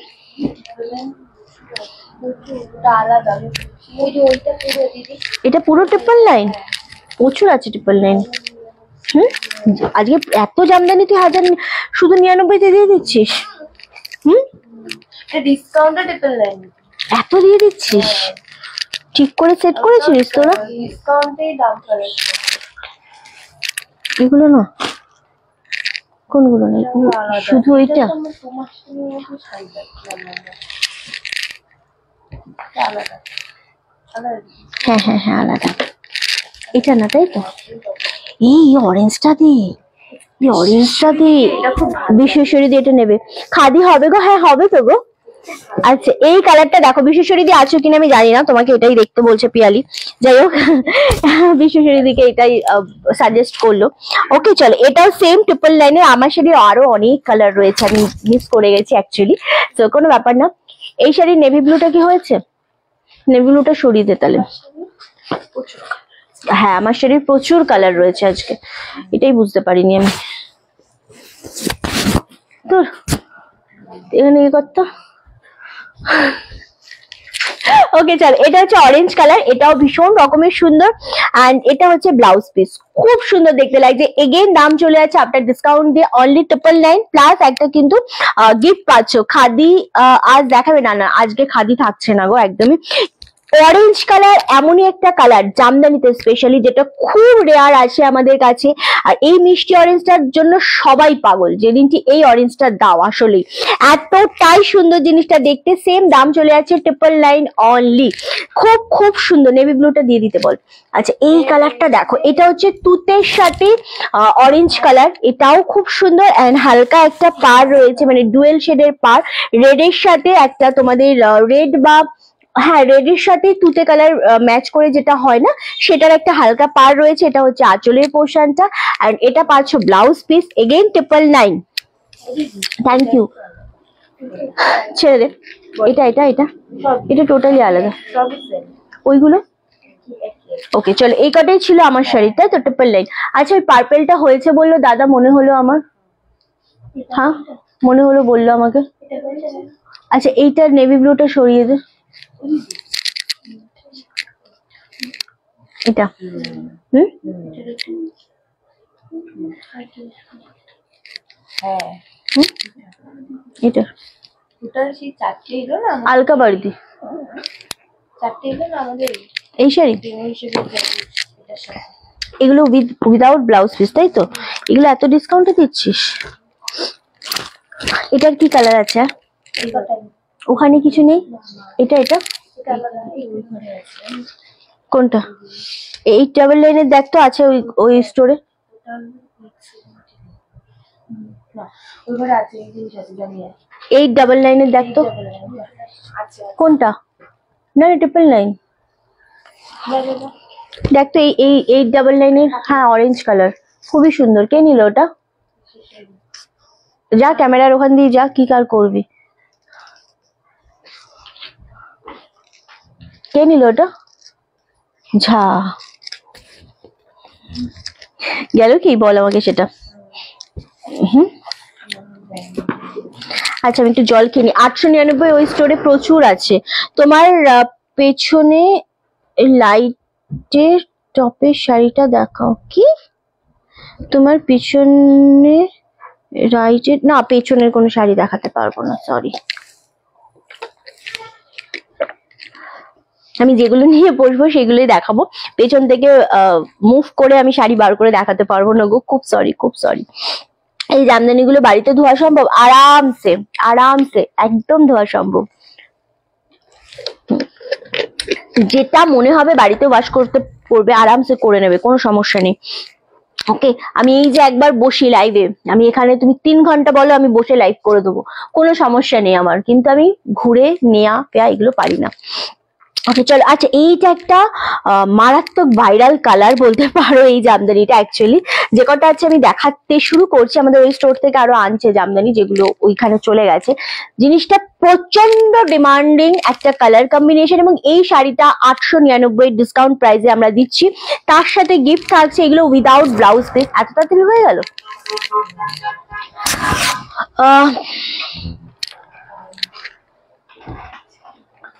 A: এটা পুরো 999, প্রচুর আছে 999। হুম, আজকে এত জামদানি তুই শুধু 99 দিয়ে দিচ্ছিস? হুম,
B: ডিসকাউন্টে 999
A: এত দিয়ে দিচ্ছিস? ঠিক করে সেট করেছিস তোরা?
B: ডিসকাউন্টেই দাম করেছে
A: এগুলো না, কোনগুলো না, শুধু ওইটা। হ্যাঁ হ্যাঁ হ্যাঁ, আলাদা। এটা না, তাই তো? এই অরেঞ্জটা দে, এই অরেঞ্জটা দে, বিশ্বশ্বরী দিয়ে এটা নেবে। খাদি হবে গো? হ্যাঁ হবে তো গো। আচ্ছা এই কালারটা দেখো, বিশ্বশ্বরী দিয়ে আছো কিনা আমি জানি না, তোমাকে এটাই দেখতে বলছে পিয়ালি। যাই হোক, বিশ্বশ্বরী দিকে এটাই সাজেস্ট করলো। ওকে চলো, এটাও সেম 999 এর। আমার শাড়ির আরো অনেক কালার রয়েছে, আমি মিস করে গেছি অ্যাকচুয়ালি, তো কোনো ব্যাপার না। এই শাড়ির নেভি ব্লুটা কি হয়েছে? নেভি ব্লুটা সরিয়ে দে তাহলে। হ্যাঁ, আমার শাড়ির প্রচুর কালার রয়েছে আজকে, এটাই বুঝতে পারিনি আমি। তোর এখানে কি করতো? ওকে চল, এটা হচ্ছে অরেঞ্জ কালার, এটাও ভীষণ রকমের সুন্দর এন্ড এটা হচ্ছে ব্লাউজ পিস, খুব সুন্দর দেখতে লাগছে। এগেইন দাম চলে যাচ্ছে আফটার ডিসকাউন্ট দিয়ে অনলি 999 প্লাস একটা কিন্তু গিফট পাচ্ছ। খাদি আজ দেখাবে না, না আজকে খাদি থাকছে না গো একদমই। অরেঞ্জ কালার এমনই একটা কালার জামদানিতে স্পেশালি, যেটা খুব রেয়ার আছে আমাদের কাছে। আর এই মিষ্টি অরেঞ্জটার জন্য সবাই পাগল, যেদিনটি এই অরেঞ্জটা দাও, আসলে এতটাই সুন্দর জিনিসটা দেখতে। সেম দাম চলে যাচ্ছে 999 অনলি। খুব খুব সুন্দর। নেভি ব্লুটা দিয়ে দিতে বল। আচ্ছা এই কালারটা দেখো, এটা হচ্ছে তুতের সাথে অরেঞ্জ কালার, এটাও খুব সুন্দর এন্ড হালকা একটা পার রয়েছে, মানে ডুয়েল শেডের পার, রেডের সাথে একটা তোমাদের রেড বা হ্যাঁ রেডের সাথে তুতে কালার ম্যাচ করে যেটা হয় না, সেটার একটা হালকা পার রয়েছে। এটা হচ্ছে আঁচলের পোর্শনটা এন্ড এটা পাচ্ছ blouse piece again 999। Thank you, ছেড়ে দে। এটা এটা এটা এটা টোটালি আলাদা, ওইগুলো ওকে চলো। এই কটাই ছিল আমার শাড়ির, তাই তো 999। আচ্ছা ওই পার্পেলটা হয়েছে বললো দাদা, মনে হলো আমার, হ্যাঁ মনে হলো, বললো আমাকে। আচ্ছা এইটার নেভি ব্লুটা সরিয়ে দে, এটা হুম
B: হ্যাঁ
A: এটা
B: ওটার সেই চারটে এলো না,
A: আলকা বাড়তি
B: চারটে এলো না আমাদের
A: এই শাড়ি, এগুলো উইদাউট ব্লাউজ পিস, তাই তো? এগুলো এত ডিসকাউন্টে দিচ্ছিস? এটার কি কালার আছে? ওখানে কিছু নেই? এটা এটা কোনটা? 899 দেখ তো আছে ওই স্টোরে।
B: না ওইবারে আছে এই জিনিস আছে জানি
A: 899 দেখ তো
B: আছে
A: কোনটা। না 999 দেখ তো এই 899 হ্যাঁ অরেঞ্জ কালার খুবই সুন্দর। কে নিল ওটা? যা ক্যামেরার ওখান দিয়ে যা, কি কার করবি। কে নিল ওটা? ঝা গেল কি বল আমাকে সেটা। আচ্ছা আমি একটু জল কিনি। 899 ওই স্টোরে প্রচুর আছে। তোমার পেছনে লাইটের টপের শাড়িটা দেখাও। কি তোমার পিছনে রাইটের? না পেছনের কোনো শাড়ি দেখাতে পারবো না, সরি। আমি যেগুলো নিয়ে বসবো সেগুলোই দেখাবো, পেছন থেকে মুভ করে আমি শাড়ি বার করে দেখাতে পারবো না গো, খুব সরি খুব সরি। এই জামদানি গুলো বাড়িতে ধোয়া সম্ভব? আরামসে আরামসে একদম ধোয়া সম্ভব। যেটা মনে হবে বাড়িতে ওয়াশ করতে করবে আরামসে করে নেবে, কোনো সমস্যা নেই। ওকে আমি এই যে একবার বসি লাইভে, আমি এখানে তুমি 3 ঘন্টা বলো আমি বসে লাইভ করে দেবো, কোনো সমস্যা নেই আমার, কিন্তু আমি ঘুরে নেয়া পেয়া এগুলো পারি না। ওকে চলো। আচ্ছা এইটা একটা মারাত্মক ভাইরাল কালার বলতে পারো এই জামদানিটা। অ্যাকচুয়ালি যে কটা আছে আমি দেখাতে শুরু করছি, আমাদের ওই স্টোর থেকে আরো আনছে জামদানি যেগুলো ওইখানে চলে গেছে। জিনিসটা প্রচন্ড ডিমান্ডিং একটা কালার কম্বিনেশন, এবং এই শাড়িটা 899 ডিসকাউন্ট প্রাইসে আমরা দিচ্ছি। তার সাথে গিফট থাকছে এগুলো উইদাউট ব্লাউজ পিস। এত তাড়াতাড়ি হয়ে গেল।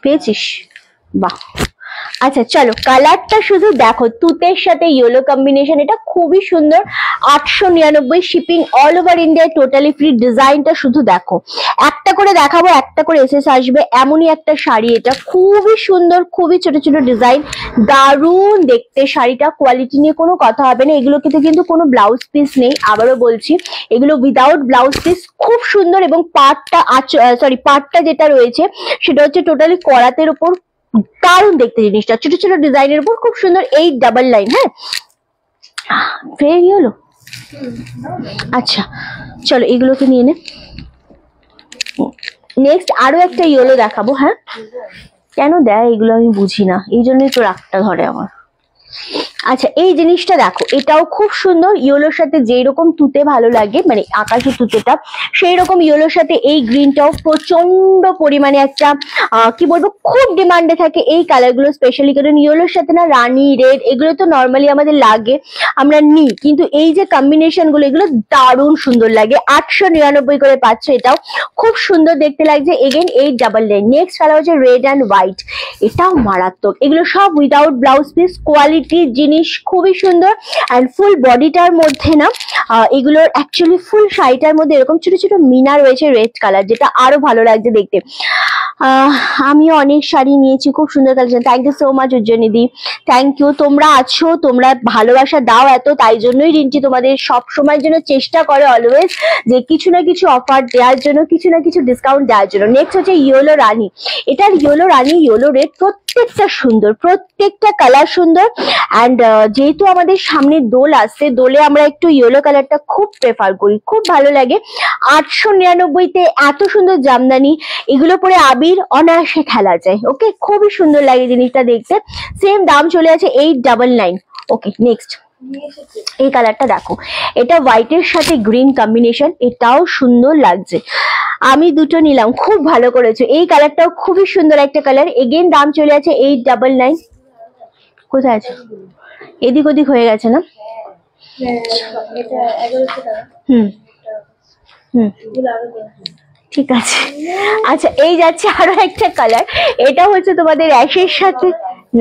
A: পেয়েছিস? বাহ। আচ্ছা চলো কালারটা শুধু দেখো, তুতের সাথে ইয়েলো কম্বিনেশন, এটা খুবই সুন্দর। 899 shipping all over India, totally free. ডিজাইনটা শুধু দেখো, একটা করে দেখাবো একটা করে এসএস আসবে, এমনই একটা শাড়ি এটা, খুবই সুন্দর, খুবই ছোট ছোট ডিজাইন, দারুণ দেখতে শাড়িটা। কোয়ালিটি নিয়ে কোনো কথা হবে না, এগুলোকে কিন্তু কোনো ব্লাউজ পিস নেই, আবারও বলছি এগুলো উইদাউট ব্লাউজ পিস, খুব সুন্দর। এবং পাটটা যেটা রয়েছে সেটা হচ্ছে টোটালি করাতের উপর, দারুণ দেখতে জিনিসটা, ছোট ছোট ডিজাইনের উপর খুব সুন্দর। 899। হ্যাঁ ফের হলো। আচ্ছা চলো এগুলোকে নিয়ে নে। নেক্সট আরো একটা ইয়েলো দেখাবো। হ্যাঁ কেন দেয় এগুলো আমি বুঝি না, এই জন্যই তো রাগটা ধরে আমার। আচ্ছা এই জিনিসটা দেখো, এটাও খুব সুন্দর। ইয়েলোর সাথে যেই রকম তুতে ভালো লাগে, মানে আকাশি তুতেটা, সেই রকম ইয়েলোর সাথে এই গ্রিনটাও প্রচন্ড পরিমাণে একটা কি বলবো, খুব ডিমান্ডে থাকে এই কালারগুলো স্পেশালি। কারণ ইয়েলোর সাথে না রানী রেড এগুলো তো নর্মালি আমাদের লাগে, আমরা নিই, কিন্তু এই যে কম্বিনেশন গুলো এগুলো দারুণ সুন্দর লাগে। 899 করে পাচ্ছ, এটাও খুব সুন্দর দেখতে লাগছে। এগেন 899। নেক্সট কালার হচ্ছে রেড অ্যান্ড হোয়াইট, এটাও মারাত্মক। এগুলো সব উইদাউট ব্লাউজ পিস, কোয়ালিটি জিনিস খুবই সুন্দর। অ্যান্ড ফুল বডিটার মধ্যে না এগুলোর অ্যাকচুয়ালি ফুল শাড়িটার মধ্যে এরকম ছোট ছোট মিনা রয়েছে রেড কালার, যেটা আরো ভালো লাগছে দেখতে। আমিও অনেক শাড়ি নিয়েছি, খুব সুন্দর collection. Thank you so much উজ্জয়নিদি, থ্যাংক ইউ। তোমরা আছো, তোমরা ভালোবাসা দাও এত, তাই জন্যই রিন্টি তোমাদের সব সময়ের জন্য চেষ্টা করে অলওয়েজ যে কিছু না কিছু অফার দেওয়ার জন্য, কিছু না কিছু ডিসকাউন্ট দেওয়ার জন্য। নেক্সট হচ্ছে ইয়েলো রানী, এটার ইয়েলো রানী, ইয়েলো রেড, প্রত্যেকটা সুন্দর, প্রত্যেকটা কালার সুন্দর। অ্যান্ড যেহেতু আমাদের সামনে দোল আসছে, দোলে আমরা একটু ইয়েলো কালারটা খুব প্রেফার করি, খুব ভালো লাগে। 899-তে এত সুন্দর জামদানি, এগুলো পরে আবির অনায়াসে খেলা যায়। ওকে খুবই সুন্দর লাগে জিনিসটা দেখতে। সেম দাম চলে আছে 899। ওকে নেক্সট এই কালারটা দেখো, এটা হোয়াইটের সাথে গ্রিন কম্বিনেশন, এটাও সুন্দর লাগছে। আমি দুটো নিলাম, খুব ভালো করেছো। এই কালারটাও খুবই সুন্দর একটা কালার। এগেন দাম চলে আছে 899। কোথায় আছে? এদিক ওদিক হয়ে গেছে না? হুম হুম ঠিক আছে। আচ্ছা এই যাচ্ছে আরো একটা কালার, এটা হচ্ছে তোমাদের অ্যাশের সাথে,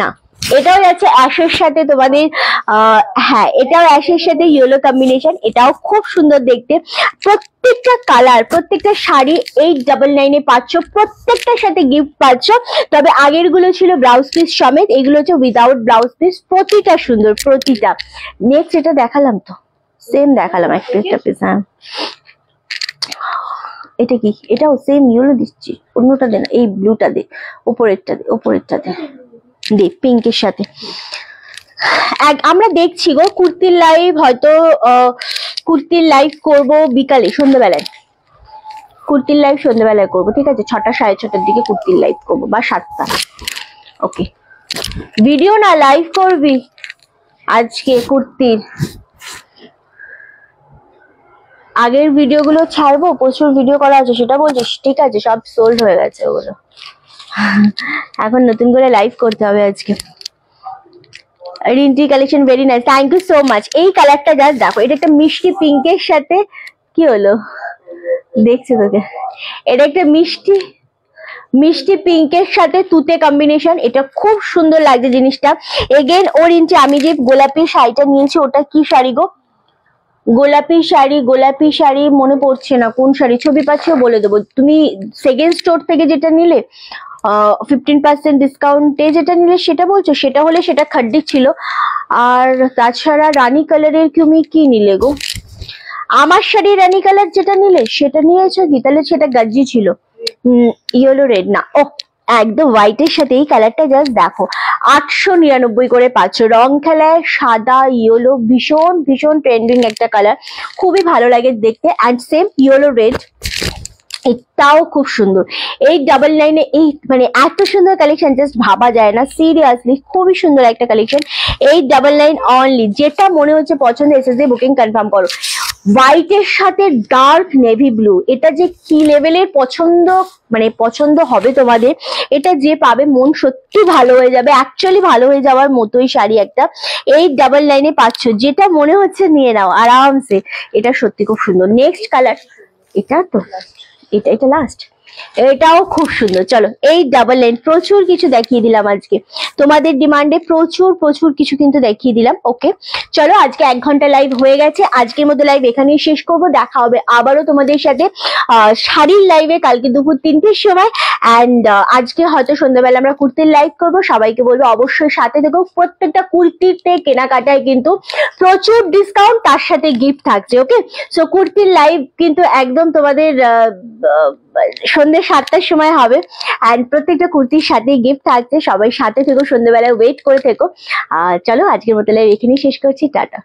A: না এটাও যাচ্ছে অ্যাশের সাথে তোমাদের, হ্যাঁ এটাও অ্যাশের সাথে ইয়েলো কম্বিনেশন, এটাও খুব সুন্দর দেখতে। প্রত্যেকটা কালার, প্রত্যেকটা শাড়ি 899-এ পাচ্ছ, প্রত্যেকটার সাথে গিফট পাচ্ছ। তবে আগের গুলো ছিল ব্লাউজ পিস সমেত, এগুলো হচ্ছে উইদাউট ব্লাউজ পিস, প্রতিটা সুন্দর প্রতিটা। নেক্সট এটা দেখালাম তো, সেম দেখালাম একটা পিস। হ্যাঁ এটা কি? এটাও সেম ইয়েলো দিচ্ছি, অন্যটা দে না, এই ব্লুটা দে, উপরেরটা দে, উপরেরটা দে। দে পিঙ্কের সাথে। আমরা দেখছি গো কুর্তির লাইভ, হয়তো কুর্তির লাইভ করব বিকালে, সন্ধ্যাবেলায় কুর্তির লাইভ সন্ধ্যাবেলায় করবো, ঠিক আছে? 6টা 6:30টার দিকে কুর্তির লাইভ করবো, বা 7টা। ওকে, ভিডিও না লাইভ করবি আজকে কুর্তির? আগের ভিডিওগুলো ছাড়বো, প্রচুর ভিডিও করা আছে সেটা বলছিস? ঠিক আছে, সব সোল্ড হয়ে গেছে ওগুলো। এখন নতুন করে লাইভ করতে হবে আজকে। Rinti collection very nice, thank you so much. এই কালারটা জাস্ট দেখো, এটা একটা মিষ্টি পিঙ্কের সাথে, কি হলো দেখছি তোকে, এটা একটা মিষ্টি মিষ্টি পিঙ্কের সাথে তুতে কম্বিনেশন, এটা খুব সুন্দর লাগছে জিনিসটা। এগেন ও রিন্টি, আমি যে গোলাপি শাড়িটা নিয়েছি ওটা কি শাড়ি গো? গোলাপি শাড়ি মনে পড়ছে না কোন শাড়ি, ছবি পাচ্ছেও বলে দেবো। তুমি সেকেন্ড স্টোর থেকে যেটা নিলে 15% ডিসকাউন্টে যেটা নিলে সেটা বলছো? সেটা হলে সেটা খাড্ডি ছিল। আর তাছাড়া রানী কালারের তুমি কি নিলে গো? আমার শাড়ি রানী কালার যেটা নিলে সেটা নিয়েছো কি? তাহলে সেটা গাজ্জি ছিল, ইয়েলো রেড না। ও একদম হোয়াইটের সাথে এই কালারটা জাস্ট দেখো, 899 করে পাচ্ছ। রং খেলায় সাদা ইয়েলো, ভীষণ ভীষণ ট্রেন্ডিং একটা কালার, খুবই ভালো লাগে দেখতে। অ্যান্ড সেম ইয়েলো রেড, এটাও খুব সুন্দর। 899 এই মানে এত সুন্দর কালেকশন জাস্ট ভাবা যায় না, সিরিয়াসলি খুবই সুন্দর একটা কালেকশন। 899 অনলি। যেটা মনে হচ্ছে পছন্দ এসএসডি বুকিং কনফার্ম করো। হোয়াইটের সাথে ডার্ক নেভি ব্লু, এটা যে কি লেভেলের পছন্দ, মানে পছন্দ হবে তোমাদের, এটা যে পাবে মন সত্যি ভালো হয়ে যাবে, অ্যাকচুয়ালি ভালো হয়ে যাওয়ার মতোই শাড়ি একটা। 899 পাচ্ছ, যেটা মনে হচ্ছে নিয়ে নাও আরামসে, এটা সত্যি খুব সুন্দর। নেক্সট কালার, এটা তো এটা লাস্ট, এটাও খুব সুন্দর। চলো 899, প্রচুর কিছু দেখিয়ে দিলাম আজকে তোমাদের ডিমান্ডে, প্রচুর কিছু কিন্তু দেখিয়ে দিলাম। ওকে চলো, আজকে 1 ঘন্টা লাইভ হয়ে গেছে, আজকের মতো লাইভ এখানেই শেষ করব। দেখা হবে আবারও তোমাদের সাথে শাড়ির লাইভে কালকে দুপুর 3টের সময়। অ্যান্ড আজকে হয়তো সন্ধ্যাবেলা আমরা কুর্তির লাইভ করব। সবাইকে বলবো অবশ্যই সাথে থেকো, প্রত্যেকটা কুর্তিতে কেনাকাটায় কিন্তু প্রচুর ডিসকাউন্ট, তার সাথে গিফট থাকছে। ওকে, সো কুর্তির লাইভ কিন্তু একদম তোমাদের সন্ধ্যে 7টার সময় হবে। অ্যান্ড প্রত্যেকটা কুর্তির সাথে গিফট থাকছে, সবাই সাথে থেকো, সন্ধ্যেবেলায় ওয়েট করে থেকো। চলো আজকের মতো লাইভ এখানেই শেষ করছি, টাটা।